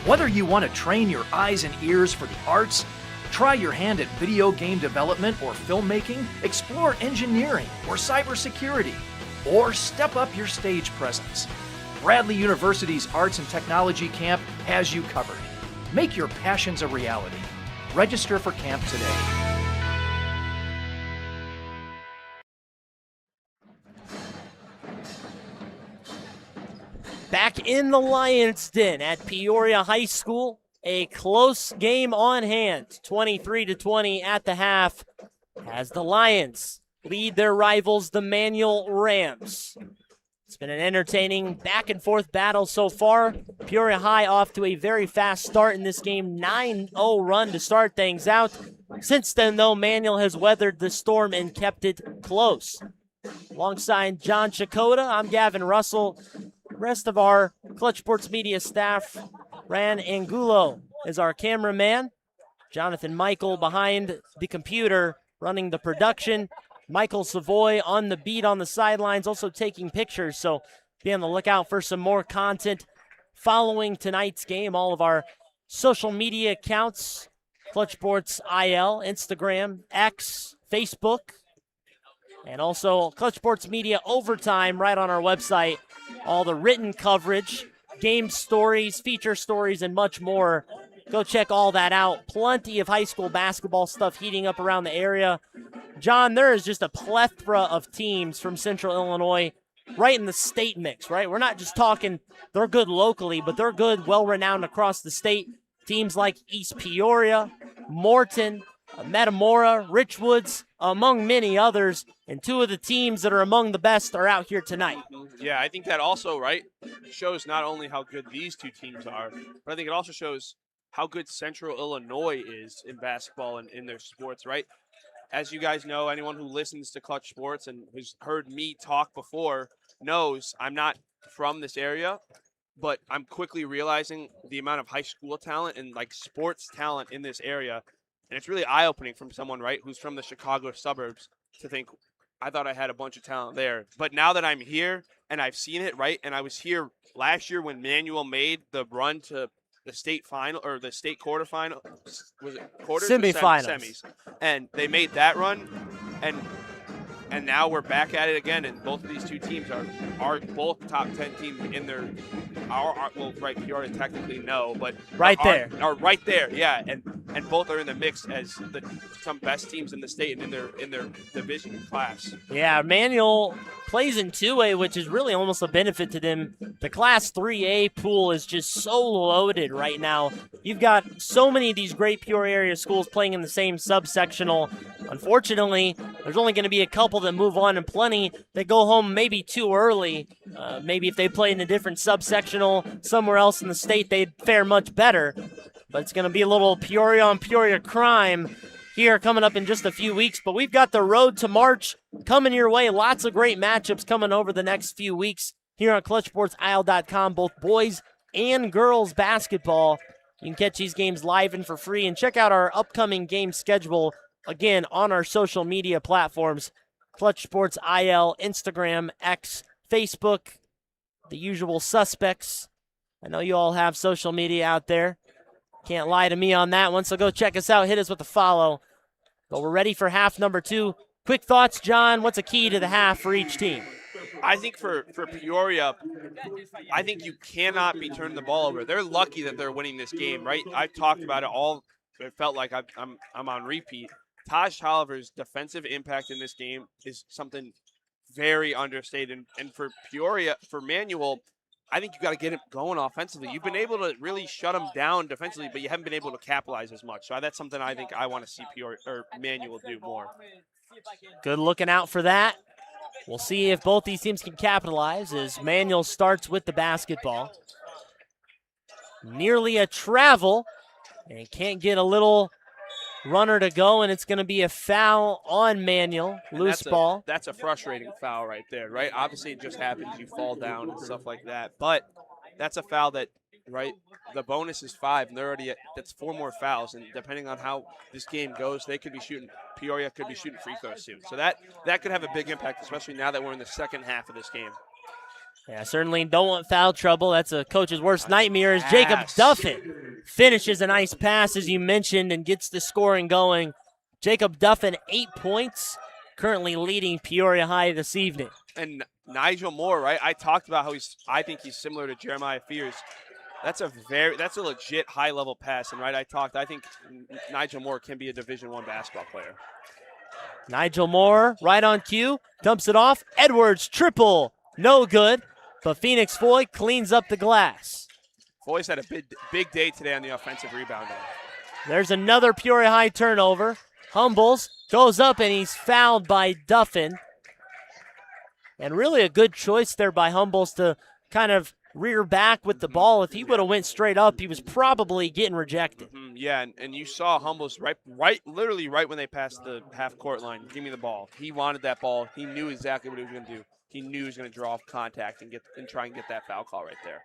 Whether you want to train your eyes and ears for the arts, try your hand at video game development or filmmaking, explore engineering or cybersecurity, or step up your stage presence, Bradley University's Arts and Technology Camp has you covered. Make your passions a reality. Register for camp today. Back in the Lions' Den at Peoria High School, a close game on hand, 23-20 at the half, as the Lions lead their rivals, the Manual Rams. It's been an entertaining back-and-forth battle so far. Peoria High off to a very fast start in this game, 9-0 run to start things out. Since then, though, Manual has weathered the storm and kept it close. Alongside John Chakota, I'm Gavin Russell. The rest of our Clutch Sports Media staff, Ran Angulo is our cameraman. Jonathan Michael behind the computer running the production. Michael Savoy on the beat on the sidelines, also taking pictures. So be on the lookout for some more content following tonight's game. All of our social media accounts, Clutch Sports IL, Instagram, X, Facebook, and also Clutch Sports Media Overtime right on our website. All the written coverage, game stories, feature stories, and much more. Go check all that out. Plenty of high school basketball stuff heating up around the area. John, there is just a plethora of teams from Central Illinois right in the state mix, right? We're not just talking they're good locally, but they're good, well-renowned across the state. Teams like East Peoria, Morton, Metamora, Richwoods, among many others. And two of the teams that are among the best are out here tonight. Yeah, I think that also, right, shows not only how good these two teams are, but I think it also shows how good Central Illinois is in basketball and in their sports, right? As you guys know, anyone who listens to Clutch Sports and who's heard me talk before knows I'm not from this area, but I'm quickly realizing the amount of high school talent and like sports talent in this area. And it's really eye-opening from someone, right, who's from the Chicago suburbs to think, I thought I had a bunch of talent there. But now that I'm here and I've seen it, right, and I was here last year when Manual made the run to the state final or the state quarterfinal, was it quarters? Semifinals. Semis. And they made that run, and now we're back at it again. And both of these two teams are both top 10 teams in their well, right, Peoria technically no, but right there are right there, yeah. And and both are in the mix as some best teams in the state and in their division class. Yeah, Manual plays in 2A, which is really almost a benefit to them. The Class 3A pool is just so loaded right now. You've got so many of these great Peoria area schools playing in the same subsectional. Unfortunately, there's only going to be a couple that move on and plenty that go home maybe too early. Maybe if they play in a different subsectional somewhere else in the state, they'd fare much better. But it's going to be a little Peoria on Peoria crime here coming up in just a few weeks. But we've got the road to March coming your way. Lots of great matchups coming over the next few weeks here on ClutchSportsIsle.com, both boys and girls basketball. You can catch these games live and for free, and check out our upcoming game schedule, again, on our social media platforms, Clutch Sports IL, Instagram, X, Facebook, the usual suspects. I know you all have social media out there. Can't lie to me on that one, so go check us out. Hit us with a follow. But we're ready for half number 2. Quick thoughts, John. What's a key to the half for each team? I think for Peoria, I think you cannot be turning the ball over. They're lucky that they're winning this game, right? I've talked about it all. It felt like I'm on repeat. Taj Tolliver's defensive impact in this game is something very understated. And for Peoria, for Manual, I think you got to get it going offensively. You've been able to really shut them down defensively, but you haven't been able to capitalize as much. So that's something I think I want to see Peoria or Manual do more. Good looking out for that. We'll see if both these teams can capitalize as Manual starts with the basketball. Nearly a travel, and can't get a little runner to go, and it's going to be a foul on Manual. Loose ball. That's a frustrating foul right there, right? Obviously, it just happens. You fall down and stuff like that. But that's a foul that, right, the bonus is 5, and they're already at, that's 4 more fouls. And depending on how this game goes, they could be shooting, Peoria could be shooting free throws soon. So that could have a big impact, especially now that we're in the second half of this game. Yeah, certainly don't want foul trouble. That's a coach's worst nightmare as Jacob Duffin finishes a nice pass, as you mentioned, and gets the scoring going. Jacob Duffin, 8 points, currently leading Peoria High this evening. And Nigel Moore, right? I talked about how I think he's similar to Jeremiah Fears. That's a legit high-level pass. And, right, I think Nigel Moore can be a Division I basketball player. Nigel Moore, right on cue, dumps it off. Edwards, triple, no good. But Phoenix Foy cleans up the glass. Foy's had a big day today on the offensive rebounding. There's another Peoria High turnover. Humbles goes up, and he's fouled by Duffin. And really a good choice there by Humbles to kind of rear back with the ball. If he would have went straight up, he was probably getting rejected. Yeah, and you saw Humbles literally right when they passed the half-court line. Give me the ball. He wanted that ball. He knew exactly what he was going to do. He knew he was going to draw off contact and try and get that foul call right there.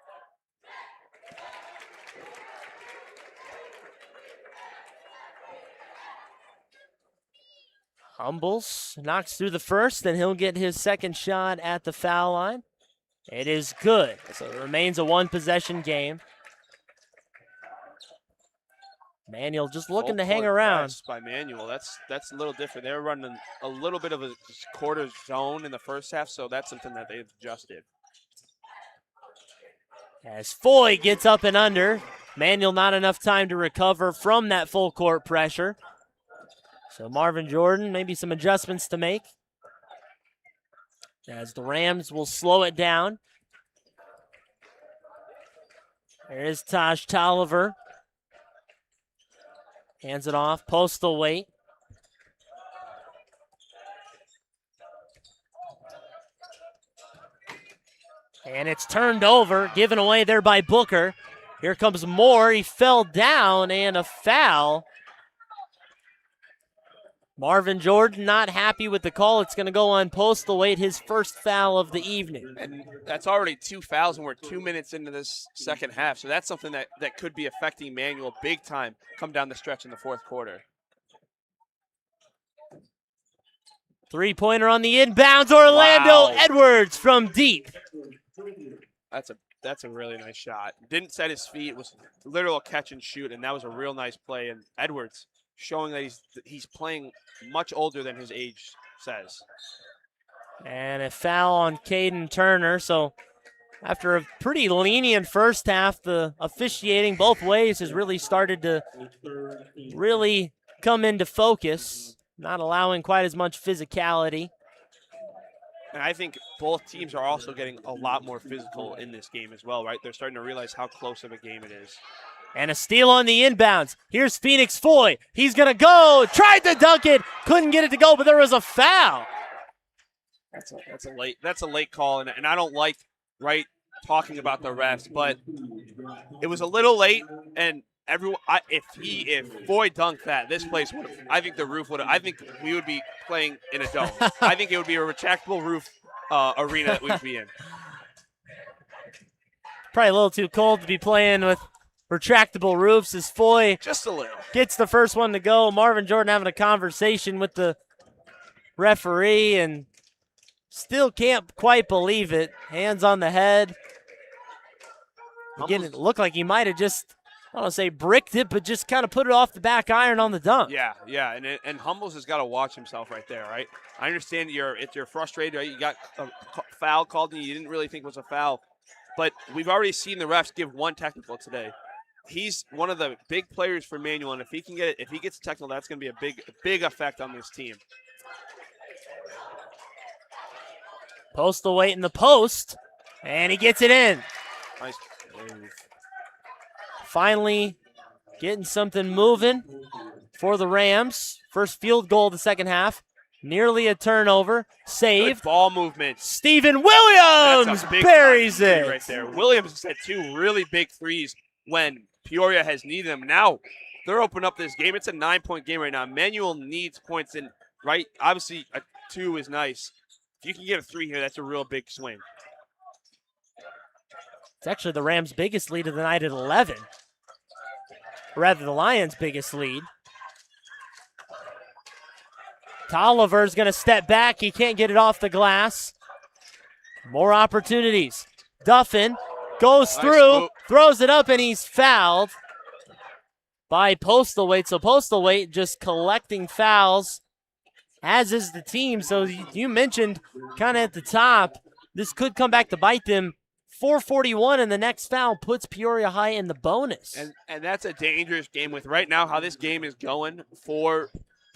Humbles knocks through the first, then he'll get his second shot at the foul line. It is good. So it remains a one-possession game. Manual just looking to hang around. By Manual, that's a little different. They were running a little bit of a quarter zone in the first half, so that's something that they've adjusted. As Foy gets up and under, Manual not enough time to recover from that full court pressure. So Marvin Jordan, maybe some adjustments to make, as the Rams will slow it down. There is Taj Tolliver. Hands it off, postal wait. And it's turned over, given away there by Booker. Here comes Moore, he fell down, and a foul. Marvin Jordan not happy with the call. It's going to go on postal wait, his first foul of the evening. And that's already 2 fouls, and we're 2 minutes into this second half. So that's something that could be affecting Manual big time come down the stretch in the fourth quarter. Three-pointer on the inbounds. Orlando Edwards from deep. That's a really nice shot. Didn't set his feet. It was literal catch and shoot, and that was a real nice play. And Edwards showing that he's playing much older than his age says. And a foul on Caden Turner, so After a pretty lenient first half, the officiating both ways has really started to really come into focus, not allowing quite as much physicality. And I think both teams are also getting a lot more physical in this game as well, right? They're starting to realize how close of a game it is. And a steal on the inbounds. Here's Phoenix Foy. He's going to go. Tried to dunk it. Couldn't get it to go, but there was a foul. That's a late call, and I don't like, right, talking about the refs, but it was a little late, and everyone, if Foy dunked that, this place would have, I think the roof would have, I think we would be playing in a dome. I think it would be a retractable roof arena that we'd be in. Probably a little too cold to be playing with retractable roofs as Foy just a little gets the first one to go. Marvin Jordan having a conversation with the referee and still can't quite believe it. Hands on the head. Again, it looked like he might have just, I don't want to say bricked it, but just kind of put it off the back iron on the dunk. Yeah, and Humbles has got to watch himself right there, right? I understand you're frustrated, right? You got a foul called and you didn't really think was a foul, but we've already seen the refs give one technical today. He's one of the big players for Manual, and if he gets a technical, that's going to be a big effect on this team. Postal Weight in the post, and he gets it in. Nice move. Finally getting something moving for the Rams. First field goal of the second half. Nearly a turnover. Saved. Good ball movement. Stephen Williams buries it. Right there. Williams has had two really big threes when Peoria has needed them. Now they're opening up this game. It's a 9-point game right now. Manual needs points, and right, obviously a 2 is nice. If you can get a 3 here, that's a real big swing. It's actually the Rams' biggest lead of the night at 11. Or rather, the Lions' biggest lead. Tolliver's going to step back. He can't get it off the glass. More opportunities. Duffin goes through, throws it up, and he's fouled by Postal Weight. So Postal Weight just collecting fouls, as is the team. So you mentioned kind of at the top, this could come back to bite them. 4:41, and the next foul puts Peoria High in the bonus. And that's a dangerous game with right now how this game is going for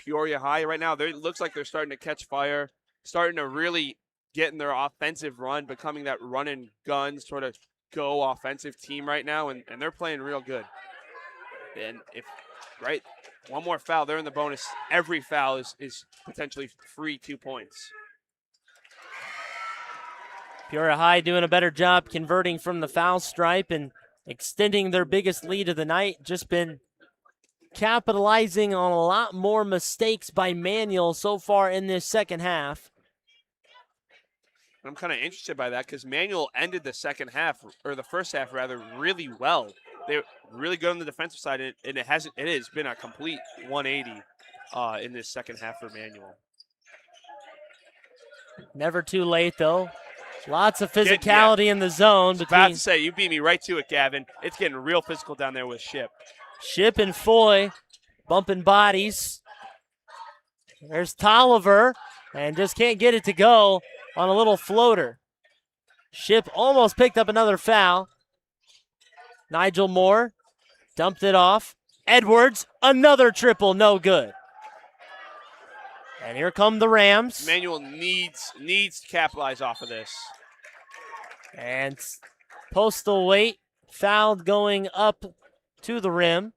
Peoria High right now. It looks like they're starting to catch fire, starting to really get in their offensive run, becoming that run and gun sort of go offensive team right now, and they're playing real good. And if, right, one more foul, they're in the bonus. Every foul is potentially free 2 points. Peoria High doing a better job converting from the foul stripe and extending their biggest lead of the night. Just been capitalizing on a lot more mistakes by Manual so far in this second half. I'm kind of interested by that because Manual ended the second half, or the first half rather, really well. They're really good on the defensive side, and it has been a complete 180 in this second half for Manual. Never too late, though. Lots of physicality in the zone. I was about to say, you beat me right to it, Gavin. It's getting real physical down there with Ship. Ship and Foy bumping bodies. There's Tolliver, and just can't get it to go on a little floater. Ship almost picked up another foul. Nigel Moore dumped it off. Edwards, another triple, no good. And here come the Rams. Manual needs to capitalize off of this. And Postal Weight fouled going up to the rim.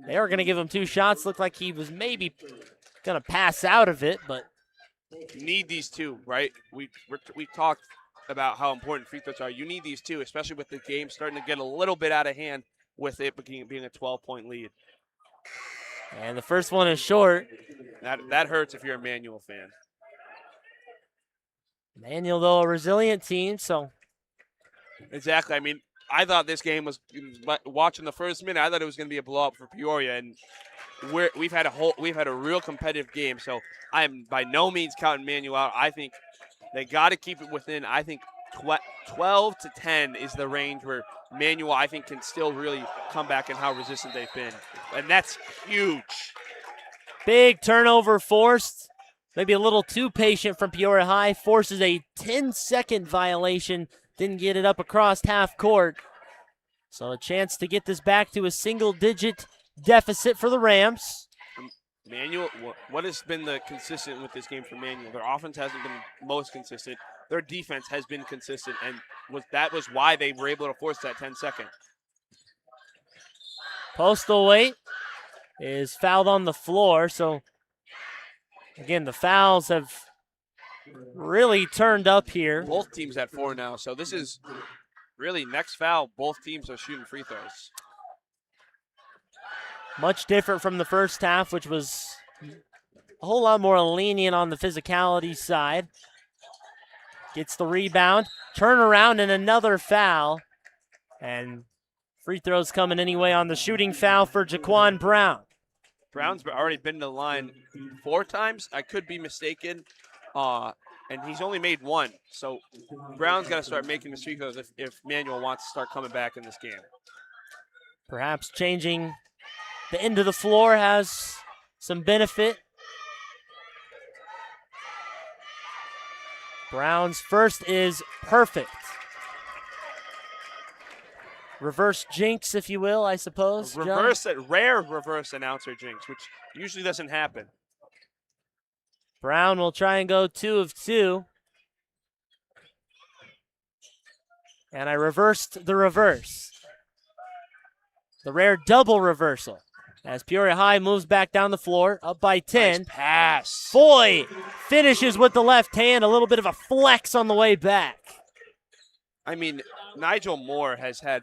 They are going to give him 2 shots. Looked like he was maybe going to pass out of it, but you need these 2, right? We talked about how important free throws are. You need these 2, especially with the game starting to get a little bit out of hand with it being a 12-point lead. And the first one is short. That hurts if you're a Manual fan. Manual, though, a resilient team, so. Exactly. I mean, I thought this game was, watching the first minute, I thought it was going to be a blowout for Peoria, and we've had a real competitive game, so I am by no means counting Manual out. I think they got to keep it within, I think, 12 to 10 is the range where Manual, I think, can still really come back and how resistant they've been. And that's huge. Big turnover forced maybe a little too patient from Peoria High, forces a 10-second violation, didn't get it up across half court. So a chance to get this back to a single-digit deficit for the Rams. Manual, what has been the consistent with this game for Manual? Their offense hasn't been most consistent. Their defense has been consistent, and that was why they were able to force that 10-second. Postal Weight is fouled on the floor, so again, the fouls have really turned up here. Both teams at 4 now, so this is really next foul. Both teams are shooting free throws. Much different from the first half, which was a whole lot more lenient on the physicality side. Gets the rebound, turn around, and another foul. And free throws coming anyway on the shooting foul for Jaquan Brown. Brown's already been to the line 4 times. I could be mistaken. And he's only made 1. So Brown's got to start making the free throws if Manual wants to start coming back in this game. Perhaps changing the end of the floor has some benefit. Brown's first is perfect. Reverse jinx, if you will, I suppose. Rare reverse announcer jinx, which usually doesn't happen. Brown will try and go 2 of 2. And I reversed the reverse. The rare double reversal. As Peoria High moves back down the floor, up by 10. Nice pass. Foy finishes with the left hand. A little bit of a flex on the way back. I mean, Nigel Moore has had,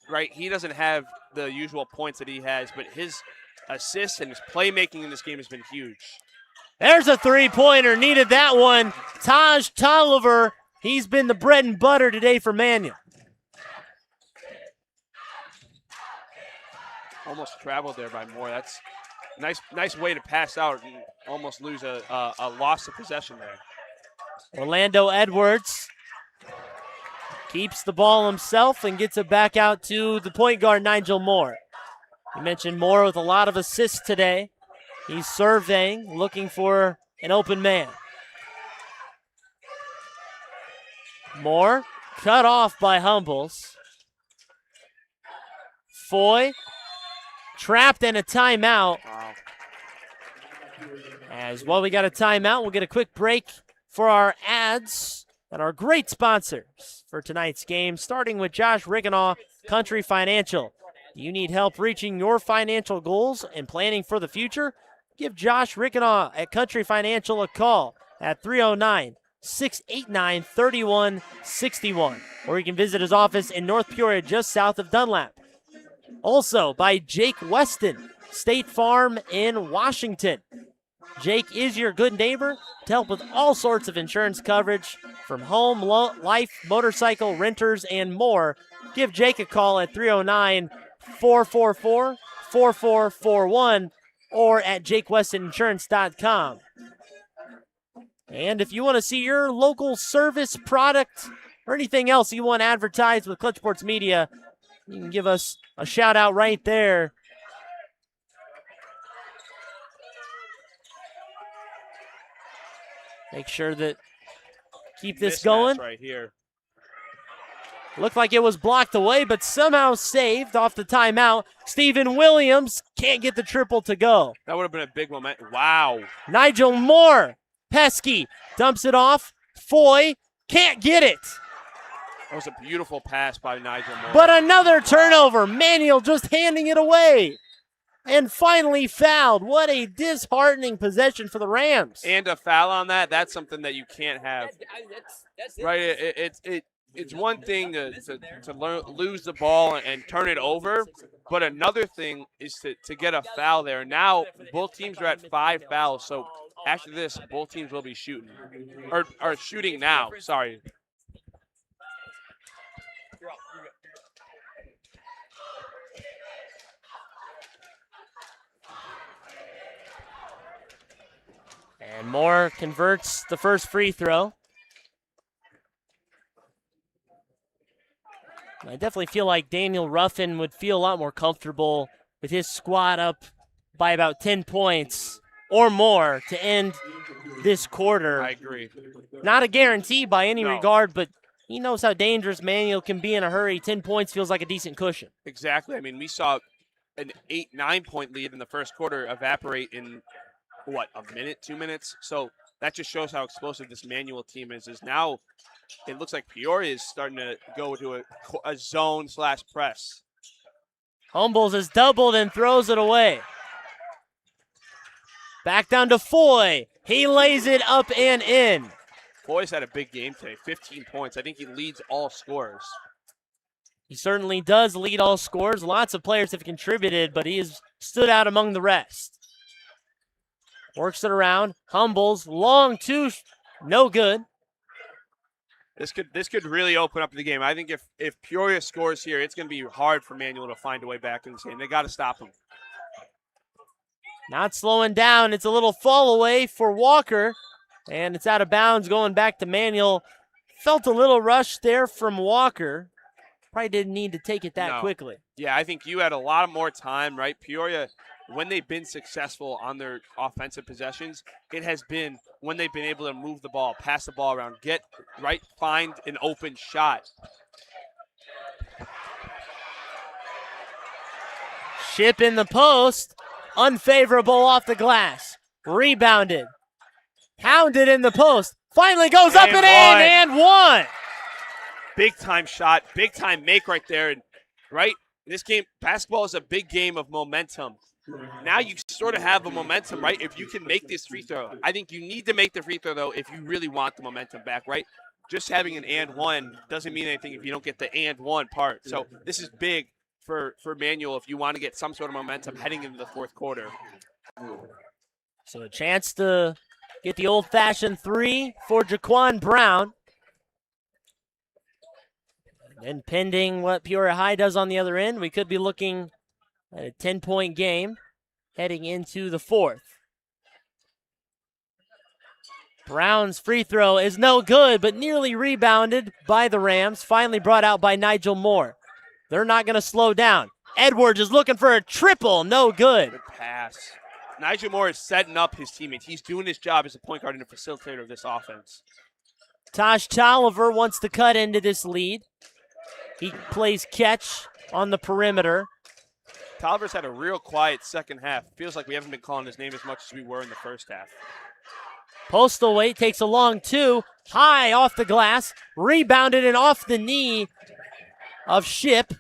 right, he doesn't have the usual points that he has, but his assists and his playmaking in this game has been huge. There's a three-pointer. Needed that one. Taj Tolliver, he's been the bread and butter today for Manual. Almost traveled there by Moore. That's nice way to pass out and almost lose a loss of possession there. Orlando Edwards keeps the ball himself and gets it back out to the point guard, Nigel Moore. You mentioned Moore with a lot of assists today. He's surveying, looking for an open man. Moore cut off by Humbles. Foy trapped and a timeout. Wow. As well, we got a timeout. We'll get a quick break for our ads and our great sponsors for tonight's game, starting with Josh Riekena Country Financial. You need help reaching your financial goals and planning for the future? Give Josh Riekena at Country Financial a call at 309-689-3161. Or you can visit his office in North Peoria just south of Dunlap. Also by Jake Weston, State Farm in Washington. Jake is your good neighbor to help with all sorts of insurance coverage from home, life, motorcycle, renters, and more. Give Jake a call at 309-444-4441 or at jakewestoninsurance.com. And if you want to see your local service, product, or anything else you want advertised with Clutch Sports Media, you can give us a shout out right there. Make sure that keep this Mismatch going. right here. Looked like it was blocked away, but somehow saved off the timeout. Stephen Williams can't get the triple to go. That would have been a big moment. Wow. Nigel Moore, pesky, dumps it off. Foy can't get it. That was a beautiful pass by Nigel Moore. But another turnover. Manuel just handing it away. And finally fouled. What a disheartening possession for the Rams. And a foul on that, that's something that you can't have. That's Right? It's one thing to lose the ball and turn it over, but another thing is to get a foul there. Now, both teams are at 5 fouls, so after this, both teams will be shooting. Or shooting now, sorry. And Moore converts the first free throw. I definitely feel like Daniel Ruffin would feel a lot more comfortable with his squad up by about 10 points or more to end this quarter. I agree. Not a guarantee by any No. regard, but he knows how dangerous Manual can be in a hurry. 10 points feels like a decent cushion. Exactly. I mean, we saw an 8-9 point lead in the first quarter evaporate in, what, a minute, 2 minutes? So that just shows how explosive this Manual team is. Now it looks like Peoria is starting to go to a zone/press. Humbles is doubled and throws it away. Back down to Foy. He lays it up and in. Foy's had a big game today, 15 points. I think he leads all scorers. He certainly does lead all scorers. Lots of players have contributed, but he has stood out among the rest. Works it around. Humbles. Long two. No good. This could really open up the game. I think if Peoria scores here, it's going to be hard for Manual to find a way back in this game. They got to stop him. Not slowing down. It's a little fall away for Walker, and it's out of bounds going back to Manual. Felt a little rush there from Walker. Probably didn't need to take it that quickly. Yeah, I think you had a lot more time, right? Peoria, when they've been successful on their offensive possessions, it has been when they've been able to move the ball, pass the ball around, find an open shot. Ship in the post. Unfavorable off the glass. Rebounded. Pounded in the post. Finally goes up and in and one. Big time shot, big time make right there. And right, this game, basketball is a big game of momentum. Now you sort of have a momentum, right? If you can make this free throw. I think you need to make the free throw, though, if you really want the momentum back, right? Just having an and one doesn't mean anything if you don't get the and one part. So this is big for Manual if you want to get some sort of momentum heading into the fourth quarter. So a chance to get the old-fashioned three for Jaquan Brown. And pending what Peoria High does on the other end, we could be looking at a 10-point game heading into the fourth. Brown's free throw is no good, but nearly rebounded by the Rams. Finally brought out by Nigel Moore. They're not going to slow down. Edwards is looking for a triple. No good. Good pass. Nigel Moore is setting up his teammates. He's doing his job as a point guard and a facilitator of this offense. Tosh Tolliver wants to cut into this lead. He plays catch on the perimeter. Tolliver's had a real quiet second half. Feels like we haven't been calling his name as much as we were in the first half. Postal Weight takes a long two. High off the glass. Rebounded and off the knee of Ship.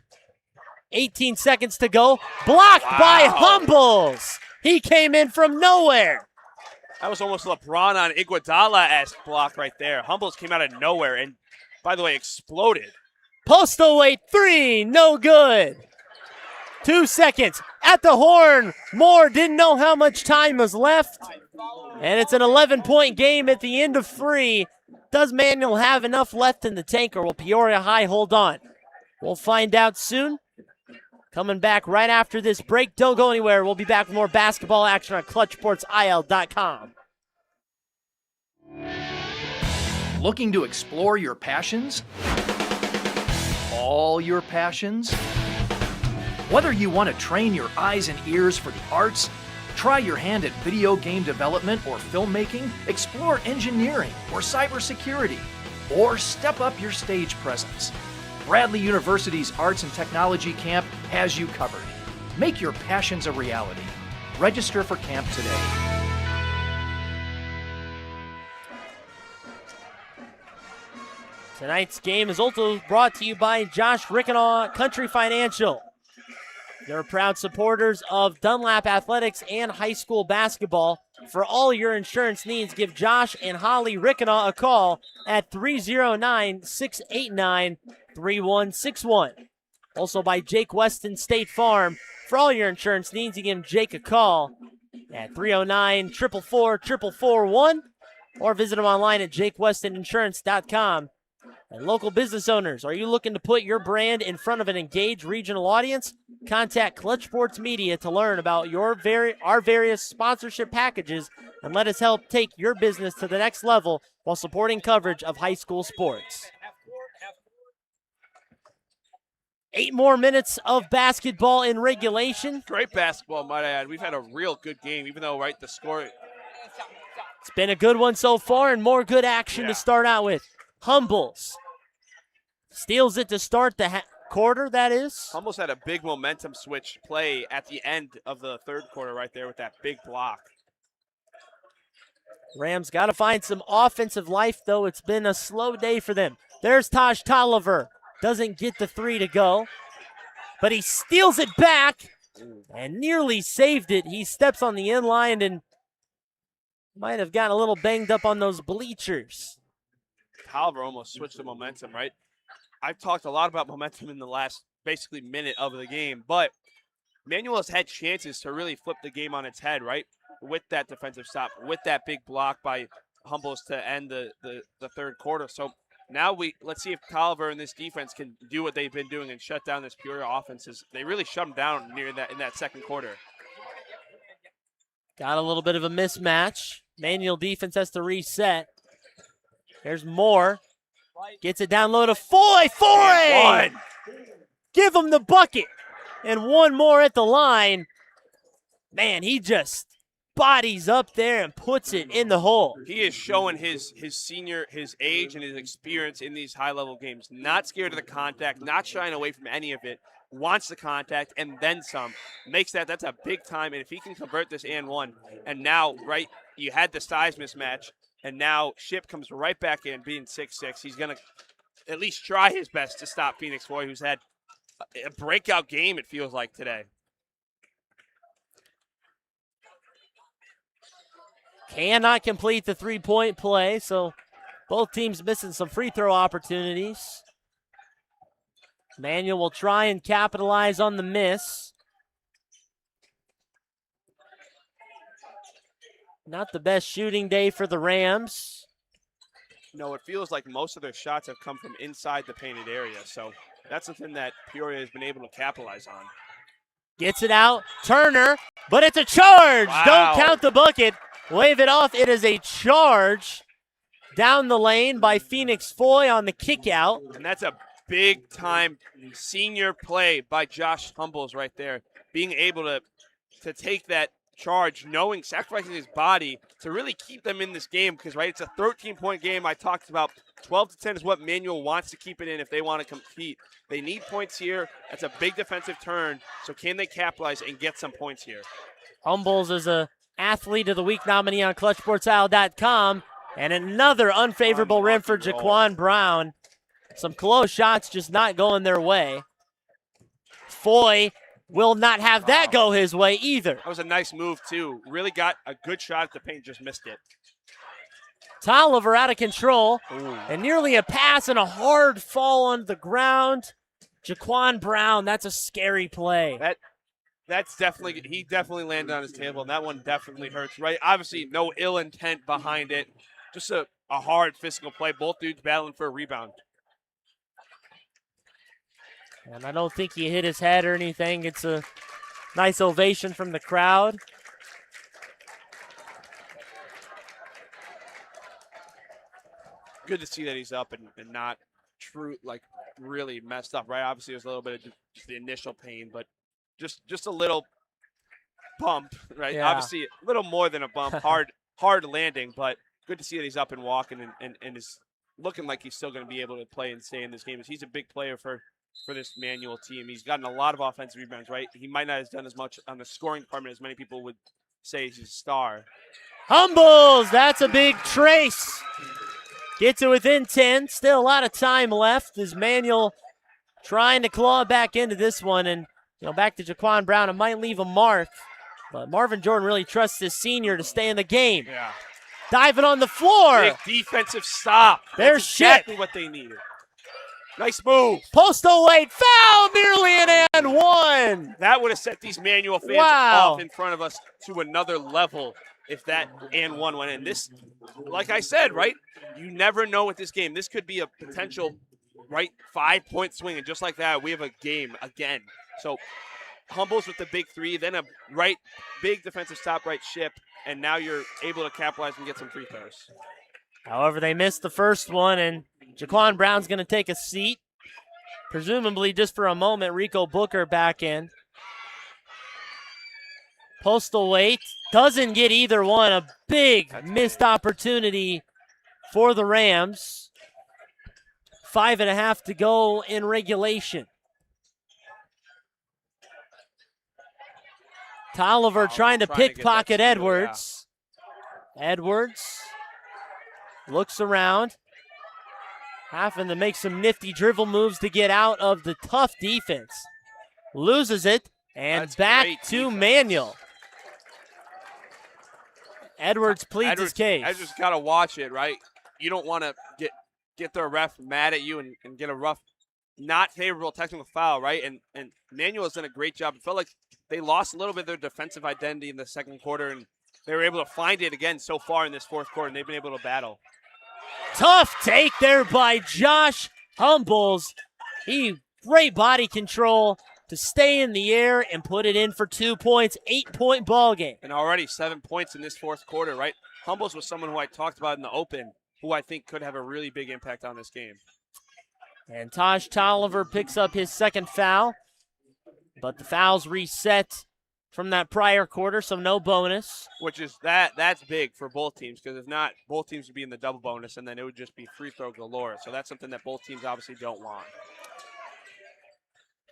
18 seconds to go. Blocked by Humbles. He came in from nowhere. That was almost LeBron on Iguodala-esque block right there. Humbles came out of nowhere and, by the way, exploded. Postal Weight three, no good. 2 seconds at the horn. Moore didn't know how much time was left. And it's an 11-point game at the end of three. Does Manual have enough left in the tank, or will Peoria High hold on? We'll find out soon. Coming back right after this break. Don't go anywhere. We'll be back with more basketball action on ClutchSportsIL.com. Looking to explore your passions? All your passions? Whether you want to train your eyes and ears for the arts, try your hand at video game development or filmmaking, explore engineering or cybersecurity, or step up your stage presence, Bradley University's Arts and Technology Camp has you covered. Make your passions a reality. Register for camp today. Tonight's game is also brought to you by Josh Riekena Country Financial. They're proud supporters of Dunlap Athletics and high school basketball. For all your insurance needs, give Josh and Holly Riekena a call at 309-689-3161. Also by Jake Weston State Farm. For all your insurance needs, you give Jake a call at 309-444-4441 or visit them online at jakewestoninsurance.com. And local business owners, are you looking to put your brand in front of an engaged regional audience? Contact Clutch Sports Media to learn about our various sponsorship packages and let us help take your business to the next level while supporting coverage of high school sports. 8 more minutes of basketball in regulation. Great basketball, might I add. We've had a real good game, even though, right, the score. It's been a good one so far, and more good action to start out with. Humbles steals it to start the quarter, that is. Almost had a big momentum switch play at the end of the third quarter right there with that big block. Rams got to find some offensive life, though. It's been a slow day for them. There's Taj Tolliver. Doesn't get the three to go, but he steals it back and nearly saved it. He steps on the end line and might have gotten a little banged up on those bleachers. Tolliver almost switched the momentum, right? I've talked a lot about momentum in the last basically minute of the game, but Manuel has had chances to really flip the game on its head, right? With that defensive stop, with that big block by Humbles to end the third quarter. So now let's see if Tolliver and this defense can do what they've been doing and shut down this Peoria offense. They really shut them down in that second quarter. Got a little bit of a mismatch. Manual defense has to reset. There's Moore. Gets it down low to Foy. Foy! Give him the bucket. And one more at the line. Man, he just bodies up there and puts it in the hole. He is showing his age and his experience in these high-level games. Not scared of the contact, not shying away from any of it. Wants the contact and then some. That's a big time. And if he can convert this and one, and now, right, you had the size mismatch, and now Ship comes right back in being 6'6". He's going to at least try his best to stop Phoenix Foy, who's had a breakout game, it feels like, today. Cannot complete the three-point play, so both teams missing some free throw opportunities. Manuel will try and capitalize on the miss. Not the best shooting day for the Rams. No, it feels like most of their shots have come from inside the painted area, so that's something that Peoria has been able to capitalize on. Gets it out, Turner, but it's a charge. Wow. Don't count the bucket. Wave it off. It is a charge down the lane by Phoenix Foy on the kick out. And that's a big-time senior play by Josh Humbles right there. Being able to take that charge, sacrificing his body to really keep them in this game because, right, it's a 13-point game. I talked about 12-10 is what Manuel wants to keep it in if they want to compete. They need points here. That's a big defensive turn. So can they capitalize and get some points here? Humbles is a Athlete of the Week nominee on ClutchSportsOwl.com. And another unfavorable rim for Jaquan Brown. Some close shots just not going their way. Foy will not have that go his way either. That was a nice move, too. Really got a good shot at the paint, just missed it. Tolliver out of control. And nearly a pass and a hard fall on the ground. Jaquan Brown, that's a scary play. He definitely landed on his table, and that one definitely hurts, right? Obviously, no ill intent behind it. Just a hard physical play. Both dudes battling for a rebound. And I don't think he hit his head or anything. It's a nice ovation from the crowd. Good to see that he's up and not really messed up, right? Obviously, there's a little bit of just the initial pain, but just a little bump, right? Yeah. Obviously, a little more than a bump. Hard landing, but good to see that he's up and walking and is looking like he's still going to be able to play and stay in this game. He's a big player for this Manual team. He's gotten a lot of offensive rebounds, right? He might not have done as much on the scoring department as many people would say he's a star. Humbles, that's a big trace. Gets it within 10. Still a lot of time left as Manual trying to claw back into this one. And, back to Jaquan Brown. It might leave a mark. But Marvin Jordan really trusts his senior to stay in the game. Yeah. Diving on the floor. Big defensive stop. There's That's exactly what they needed. Nice move. Postal Wade foul, nearly an and one. That would have set these Manual fans off in front of us to another level if that and one went in. This, like I said, right, you never know with this game. This could be a potential, right, 5-point swing. And just like that, we have a game again. So Humbles with the big three, then a big defensive stop right Ship, and now you're able to capitalize and get some free throws. However, they missed the first one, and Jaquan Brown's going to take a seat. Presumably just for a moment, Rico Booker back in. Postal Wait doesn't get either one. A big missed opportunity for the Rams. 5.5 to go in regulation. Tolliver trying to pickpocket Edwards. Edwards looks around, having to make some nifty dribble moves to get out of the tough defense. Loses it, and back to Manuel. Edwards pleads his case. Edwards got to watch it, right? You don't want to get the ref mad at you and get a rough, not favorable technical foul, right? And Manuel has done a great job. It felt like they lost a little bit of their defensive identity in the second quarter, and they were able to find it again so far in this fourth quarter, and they've been able to battle. Tough take there by Josh Humbles. Great body control to stay in the air and put it in for 2 points. 8-point ball game. And already 7 points in this fourth quarter, right? Humbles was someone who I talked about in the open, who I think could have a really big impact on this game. And Taj Tolliver picks up his second foul, but the fouls reset from that prior quarter, so no bonus. Which is that's big for both teams, because if not, both teams would be in the double bonus, and then it would just be free throw galore. So that's something that both teams obviously don't want.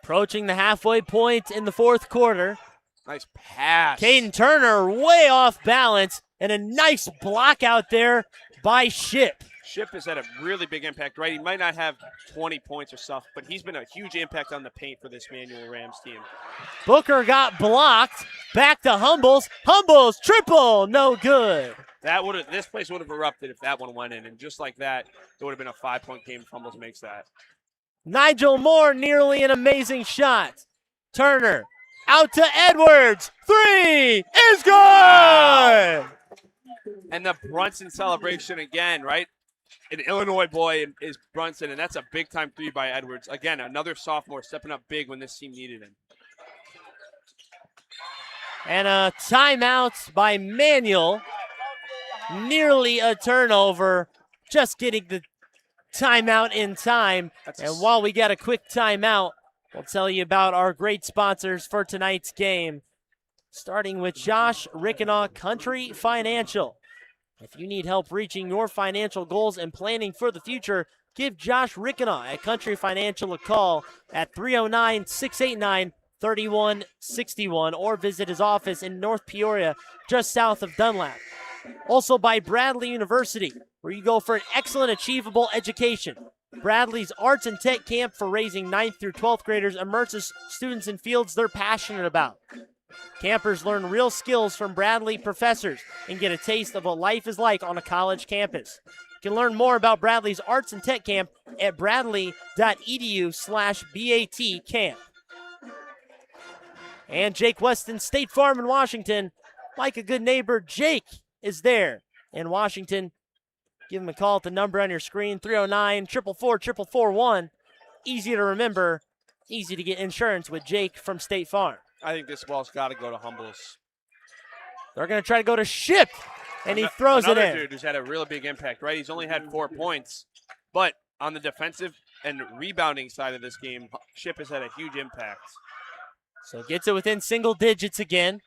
Approaching the halfway point in the fourth quarter. Nice pass. Caden Turner way off balance, and a nice block out there by Ship. Ship has had a really big impact, right? He might not have 20 points or stuff, but he's been a huge impact on the paint for this Manual Rams team. Booker got blocked. Back to Humbles. Humbles, triple, no good. This place would have erupted if that one went in, and just like that, it would have been a 5-point game if Humbles makes that. Nigel Moore, nearly an amazing shot. Turner, out to Edwards. 3 is good! Wow. And the Brunson celebration again, right? An Illinois boy is Brunson, and that's a big-time 3 by Edwards. Again, another sophomore stepping up big when this team needed him. And a timeout by Manuel. Nearly a turnover. Just getting the timeout in time. And while we got a quick timeout, we'll tell you about our great sponsors for tonight's game. Starting with Josh Riekena Country Financial. If you need help reaching your financial goals and planning for the future, give Josh Riekena at Country Financial a call at 309-689-3161 or visit his office in North Peoria, just south of Dunlap. Also by Bradley University, where you go for an excellent achievable education. Bradley's Arts and Tech Camp for raising 9th through 12th graders immerses students in fields they're passionate about. Campers learn real skills from Bradley professors and get a taste of what life is like on a college campus. You can learn more about Bradley's Arts and Tech Camp at bradley.edu/BAT camp. And Jake Weston, State Farm in Washington. Like a good neighbor, Jake is there in Washington. Give him a call at the number on your screen, 309-444-4441. Easy to remember, easy to get insurance with Jake from State Farm. I think this ball's got to go to Humbles. They're going to try to go to Ship, and he throws it in. Another dude who's had a really big impact, right? He's only had 4 points, but on the defensive and rebounding side of this game, Ship has had a huge impact. So gets it within single digits again.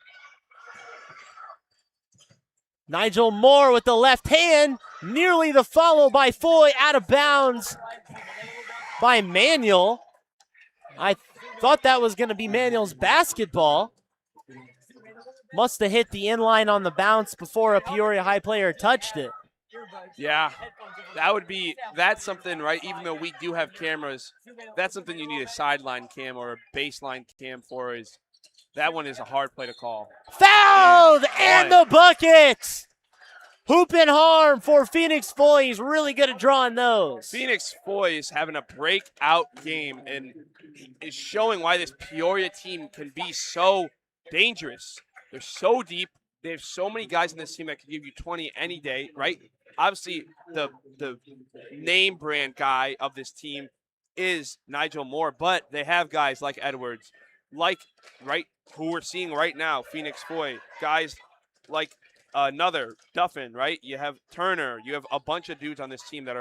Nigel Moore with the left hand, nearly the follow by Foy, out of bounds by Manuel. I thought that was going to be Manuel's basketball. Must have hit the inline on the bounce before a Peoria High player touched it. Yeah, that's something, right? Even though we do have cameras, that's something you need a sideline cam or a baseline cam for. That one is a hard play to call. Fouled and the bucket! Hoop and harm for Phoenix Foy. He's really good at drawing those. Phoenix Foy is having a breakout game and is showing why this Peoria team can be so dangerous. They're so deep. They have so many guys in this team that can give you 20 any day, right? Obviously, the name brand guy of this team is Nigel Moore, but they have guys like Edwards, who we're seeing right now, Phoenix Foy, guys like another Duffin, right? You have Turner. You have a bunch of dudes on this team that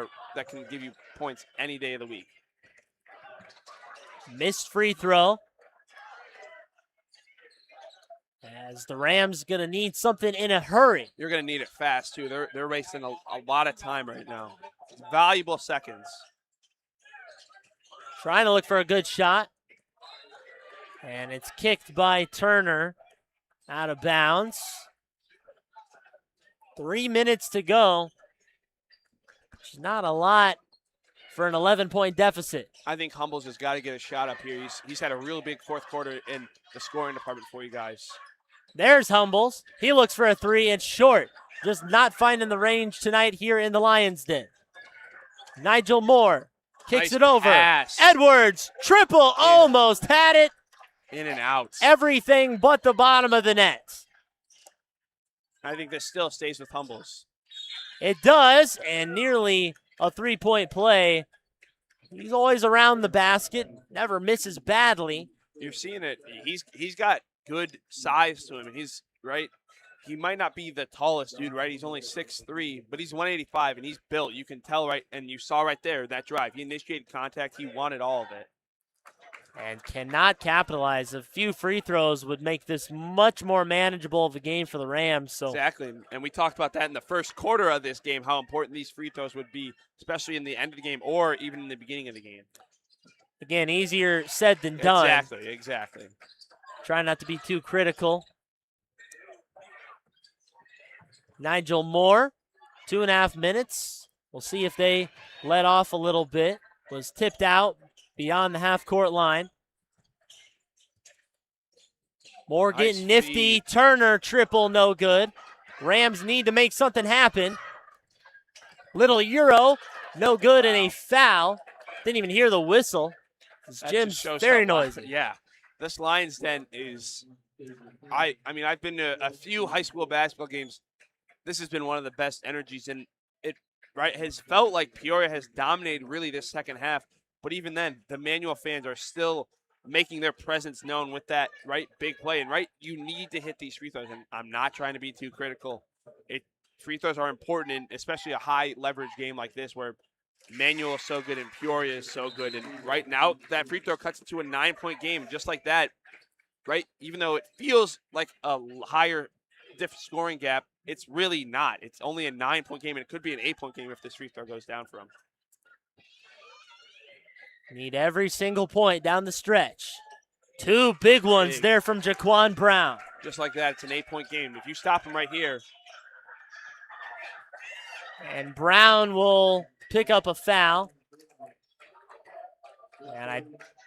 can give you points any day of the week. Missed free throw. As the Rams going to need something in a hurry. You're going to need it fast, too. They're wasting a lot of time right now. Valuable seconds. Trying to look for a good shot. And it's kicked by Turner out of bounds. 3 minutes to go. Which is not a lot for an 11-point deficit. I think Humbles has got to get a shot up here. He's had a real big fourth quarter in the scoring department for you guys. There's Humbles. He looks for a three and short. Just not finding the range tonight here in the Lions' Den. Nigel Moore kicks Nice it over. pass. Edwards, triple, almost had it. In and out. Everything but the bottom of the net. I think this still stays with Humbles. It does, and nearly a three-point play. He's always around the basket, never misses badly. You're seeing it. He's got good size to him. And he's right. He might not be the tallest dude, right? He's only 6'3", but he's 185, and he's built. You can tell, right? And you saw right there that drive. He initiated contact. He wanted all of it. And cannot capitalize. A few free throws would make this much more manageable of a game for the Rams. So Exactly. And we talked about that in the first quarter of this game, how important these free throws would be, especially in the end of the game or even in the beginning of the game. Again, easier said than done. Exactly. Try not to be too critical. Nigel Moore, 2.5 minutes. We'll see if they let off a little bit. Was tipped out beyond the half-court line. Moore getting Nice nifty. feed. Turner, triple, no good. Rams need to make something happen. Little Euro, no good, and a foul. Didn't even hear the whistle. That Jim's just shows very how- noisy. Yeah. This Lions Den is I mean, I've been to a few high school basketball games. This has been one of the best energies, and it has felt like Peoria has dominated really this second half. But even then, the Manual fans are still making their presence known with that big play. And you need to hit these free throws. And I'm not trying to be too critical. Free throws are important, in especially a high leverage game like this, where Manual is so good and Peoria is so good. And right now, that free throw cuts into a 9-point game, just like that. Right? Even though it feels like a higher scoring gap, it's really not. It's only a 9-point game, and it could be an 8-point game if this free throw goes down for them. Need every single point down the stretch. Two big ones there from Jaquan Brown. Just like that, it's an 8-point game. If you stop him right here. And Brown will pick up a foul. And I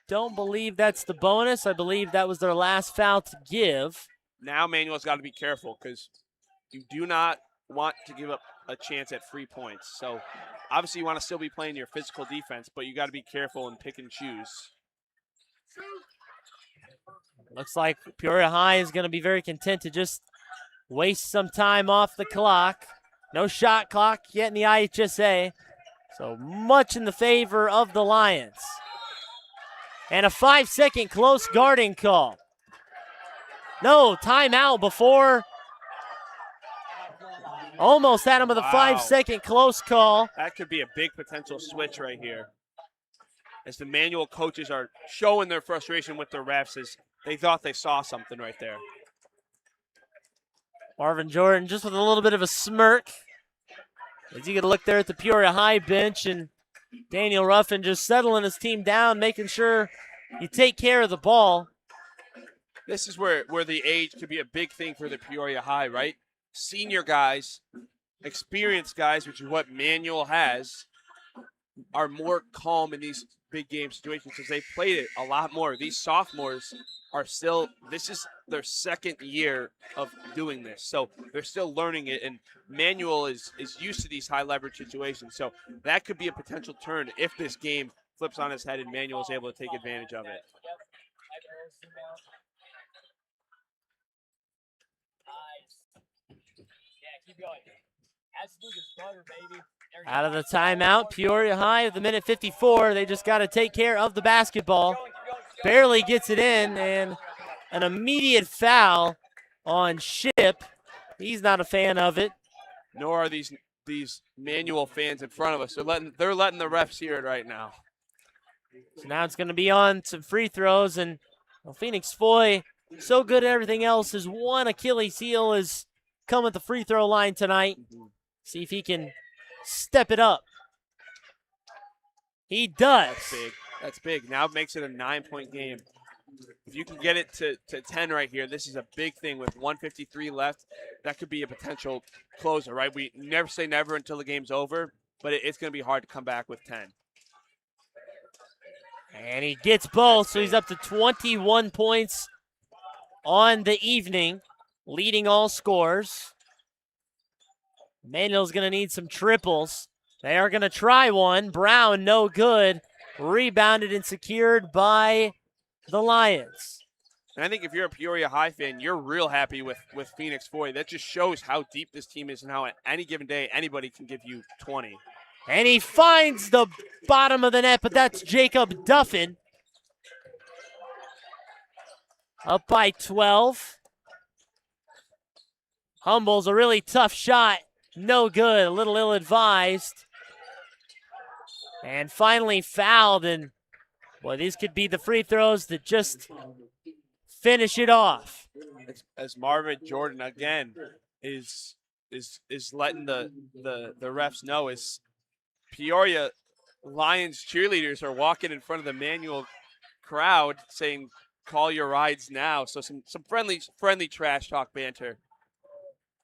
don't believe that's the bonus. I believe that was their last foul to give. Now Manuel's got to be careful because you do not want to give up a chance at free points. So obviously you want to still be playing your physical defense, but you got to be careful and pick and choose. Looks like Peoria High is going to be very content to just waste some time off the clock. No shot clock yet in the IHSA. So much in the favor of the Lions. And a 5-second close guarding call. No, timeout before. Almost had him with a 5-second close call. That could be a big potential switch right here. As the Manual coaches are showing their frustration with their refs, as they thought they saw something right there. Marvin Jordan just with a little bit of a smirk. As you get a look there at the Peoria High bench, and Daniel Ruffin just settling his team down, making sure you take care of the ball. This is where the age could be a big thing for the Peoria High, right? Senior guys, experienced guys, which is what Manual has, are more calm in these big game situations because they've played it a lot more. These sophomores are still, this is their second year of doing this. So they're still learning it, and Manual is used to these high leverage situations. So that could be a potential turn if this game flips on its head and Manual is able to take advantage of it. Keep going. Absolutely butter, baby. Out of the timeout, Peoria High with the minute 54. They just got to take care of the basketball. Barely gets it in, and an immediate foul on Ship. He's not a fan of it. Nor are these Manual fans in front of us. They're letting the refs hear it right now. So now it's going to be on some free throws, and Phoenix Foy, so good at everything else, his one Achilles heel is come at the free throw line tonight. See if he can step it up. He does. That's big. That's big. Now it makes it a 9-point game. If you can get it to 10 right here, this is a big thing with 1:53 left. That could be a potential closer, right? We never say never until the game's over, but it's going to be hard to come back with 10. And he gets both, so he's up to 21 points on the evening, leading all scores. Manuel's going to need some triples. They are going to try one. Brown, no good. Rebounded and secured by the Lions. And I think if you're a Peoria High fan, you're real happy with Phoenix Foy. That just shows how deep this team is and how at any given day anybody can give you 20. And he finds the bottom of the net, but that's Jacob Duffin. Up by 12. Humbol's a really tough shot. No good, a little ill-advised. And finally fouled, and boy, these could be the free throws that just finish it off. As Marvin Jordan again is letting the refs know, is Peoria Lions cheerleaders are walking in front of the Manual crowd saying, "Call your rides now." So some friendly trash talk banter.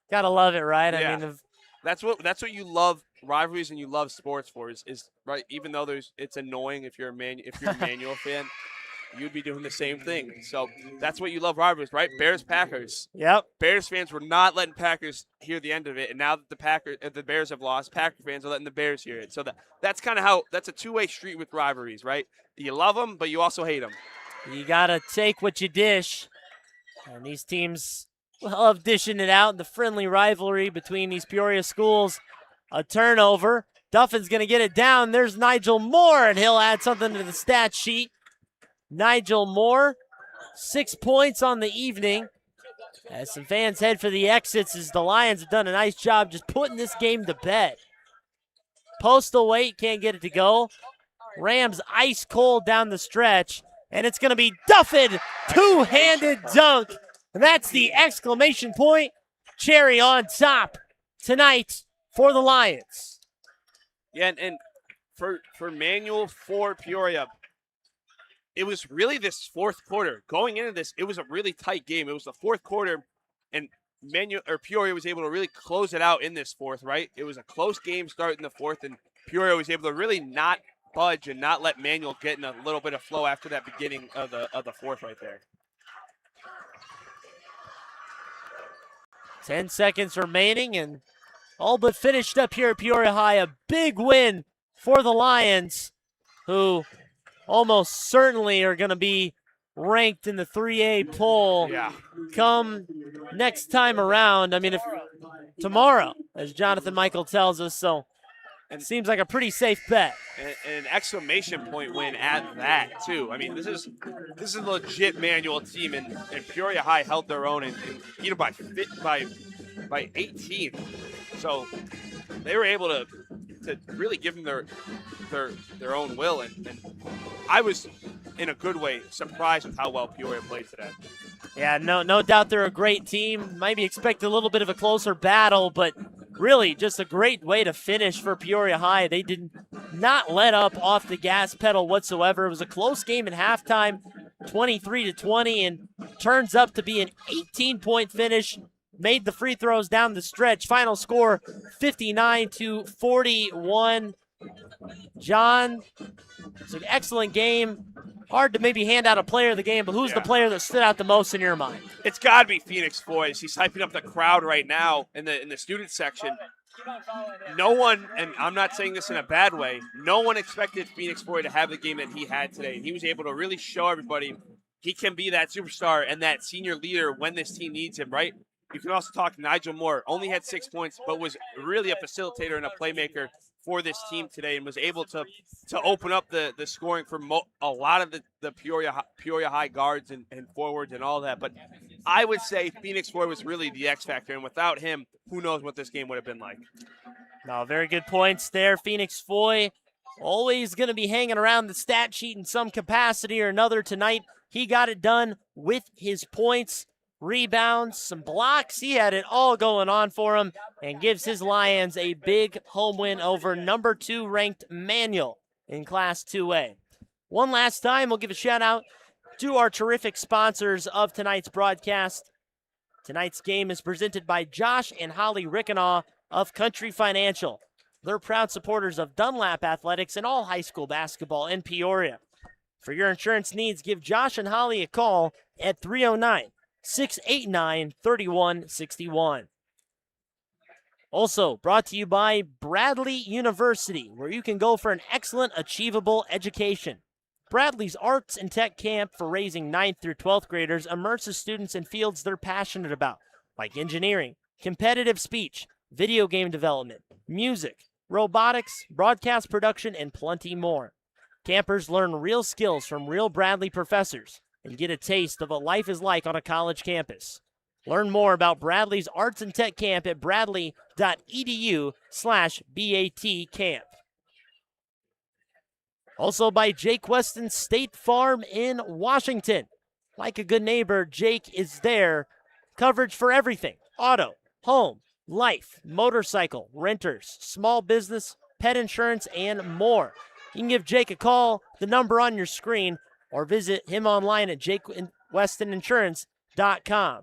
Gotta love it, right? Yeah. I mean, That's what you love rivalries and you love sports for is right. Even though it's annoying if you're a Manual fan, you'd be doing the same thing. So that's what you love rivalries, right? Bears Packers. Yep. Bears fans were not letting Packers hear the end of it, and now that the Bears have lost, Packer fans are letting the Bears hear it. So that's kind of how that's a two-way street with rivalries, right? You love them, but you also hate them. You gotta take what you dish, and these teams love dishing it out in the friendly rivalry between these Peoria schools. A turnover. Duffin's going to get it down. There's Nigel Moore, and he'll add something to the stat sheet. Nigel Moore, 6 points on the evening. As some fans head for the exits, as the Lions have done a nice job just putting this game to bed. Postal wait, can't get it to go. Rams ice cold down the stretch, and it's going to be Duffin, two-handed dunk. And that's the exclamation point, cherry on top tonight for the Lions. Yeah, and for Manual, for Peoria, it was really this fourth quarter. Going into this, it was a really tight game. It was the fourth quarter, and Peoria was able to really close it out in this fourth, right? It was a close game starting in the fourth, and Peoria was able to really not budge and not let Manual get in a little bit of flow after that beginning of the fourth right there. 10 seconds remaining, and all but finished up here at Peoria High. A big win for the Lions, who almost certainly are going to be ranked in the 3A poll come next time around. I mean, if tomorrow, as Jonathan Michael tells us, so it seems like a pretty safe bet. And an exclamation point win at that, too. I mean, this is a legit Manual team, and Peoria High held their own and beat them by 18. So they were able to really give them their own will, and I was, in a good way, surprised with how well Peoria played today. Yeah, no doubt they're a great team. Maybe expect a little bit of a closer battle, but really just a great way to finish for Peoria High. They did not let up off the gas pedal whatsoever. It was a close game at halftime, 23-20, and turns up to be an 18-point finish. Made the free throws down the stretch. Final score, 59-41. John, it's an excellent game. Hard to maybe hand out a player of the game, but who's the player that stood out the most in your mind? It's got to be Phoenix Foy. He's hyping up the crowd right now in the student section. No one, and I'm not saying this in a bad way, no one expected Phoenix Foy to have the game that he had today. He was able to really show everybody he can be that superstar and that senior leader when this team needs him, right? You can also talk Nigel Moore. Only had 6 points, but was really a facilitator and a playmaker for this team today, and was able to open up the scoring for a lot of the Peoria High guards and forwards and all that. But I would say Phoenix Foy was really the X factor, and without him, who knows what this game would have been like. No, very good points there. Phoenix Foy Always going to be hanging around the stat sheet in some capacity or another tonight. He got it done with his points, rebounds, some blocks. He had it all going on for him and gives his Lions a big home win over number 2 ranked Manual in Class 2A. One last time, we'll give a shout out to our terrific sponsors of tonight's broadcast. Tonight's game is presented by Josh and Holly Riekena of Country Financial. They're proud supporters of Dunlap Athletics and all high school basketball in Peoria. For your insurance needs, give Josh and Holly a call at 309-689-3161. Also brought to you by Bradley University, where you can go for an excellent, achievable education. Bradley's Arts and Tech Camp for raising 9th through 12th graders immerses students in fields they're passionate about, like engineering, competitive speech, video game development, music, robotics, broadcast production, and plenty more. Campers learn real skills from real Bradley professors and get a taste of what life is like on a college campus. Learn more about Bradley's Arts and Tech Camp at bradley.edu/BAT camp. Also by Jake Weston State Farm in Washington. Like a good neighbor, Jake is there. Coverage for everything: auto, home, life, motorcycle, renters, small business, pet insurance, and more. You can give Jake a call, the number on your screen, or visit him online at jakewestoninsurance.com.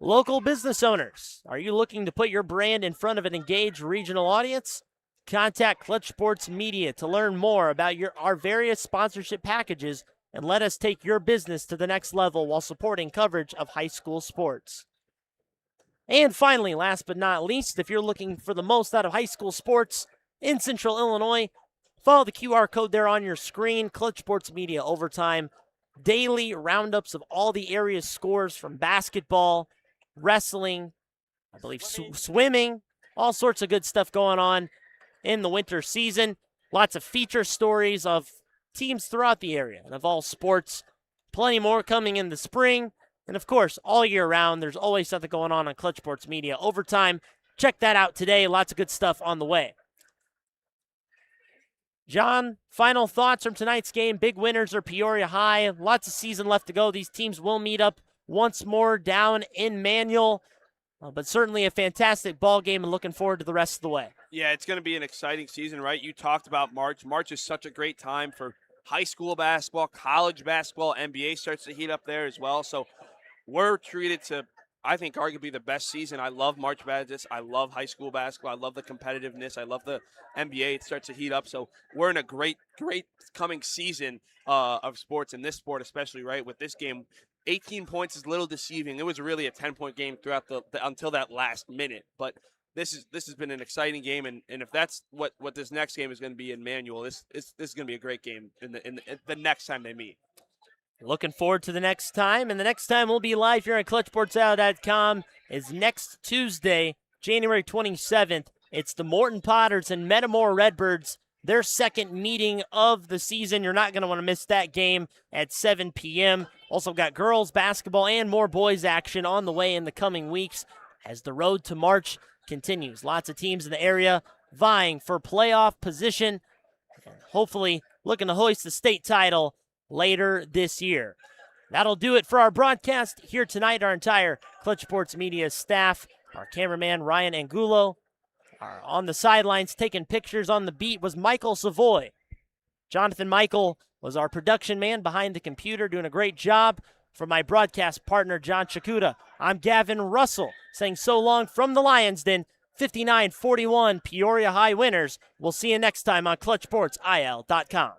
Local business owners, are you looking to put your brand in front of an engaged regional audience? Contact Clutch Sports Media to learn more about our various sponsorship packages and let us take your business to the next level while supporting coverage of high school sports. And finally, last but not least, if you're looking for the most out of high school sports in Central Illinois, follow the QR code there on your screen. Clutch Sports Media Overtime. Daily roundups of all the area's scores from basketball, wrestling, I believe swimming, all sorts of good stuff going on in the winter season. Lots of feature stories of teams throughout the area and of all sports. Plenty more coming in the spring. And of course, all year round, there's always something going on Clutch Sports Media Overtime. Check that out today. Lots of good stuff on the way. John, final thoughts from tonight's game. Big winners are Peoria High. Lots of season left to go. These teams will meet up once more down in Manual. But certainly a fantastic ball game and looking forward to the rest of the way. Yeah, it's going to be an exciting season, right? You talked about March. March is such a great time for high school basketball, college basketball. NBA starts to heat up there as well. So we're treated to, I think, arguably the best season. I love March Madness. I love high school basketball. I love the competitiveness. I love the NBA. It starts to heat up. So we're in a great coming season of sports, and this sport especially, right, with this game. 18 points is a little deceiving. It was really a 10-point game throughout until that last minute. But this has been an exciting game, and if that's what this next game is going to be in Manual, this is going to be a great game in the next time they meet. Looking forward to the next time, and the next time we'll be live here on ClutchSportsOut.com is next Tuesday, January 27th. It's the Morton Potters and Metamora Redbirds, their second meeting of the season. You're not going to want to miss that game at 7 p.m. Also got girls basketball and more boys action on the way in the coming weeks as the road to March continues. Lots of teams in the area vying for playoff position and hopefully looking to hoist the state title later this year. That'll do it for our broadcast here tonight. Our entire Clutch Sports Media staff, our cameraman Ryan Angulo, are on the sidelines taking pictures on the beat was Michael Savoy. Jonathan Michael was our production man behind the computer, doing a great job. For my broadcast partner, John Chakuda, I'm Gavin Russell, saying so long from the Lions Den. 59-41 Peoria High winners. We'll see you next time on ClutchSportsIL.com.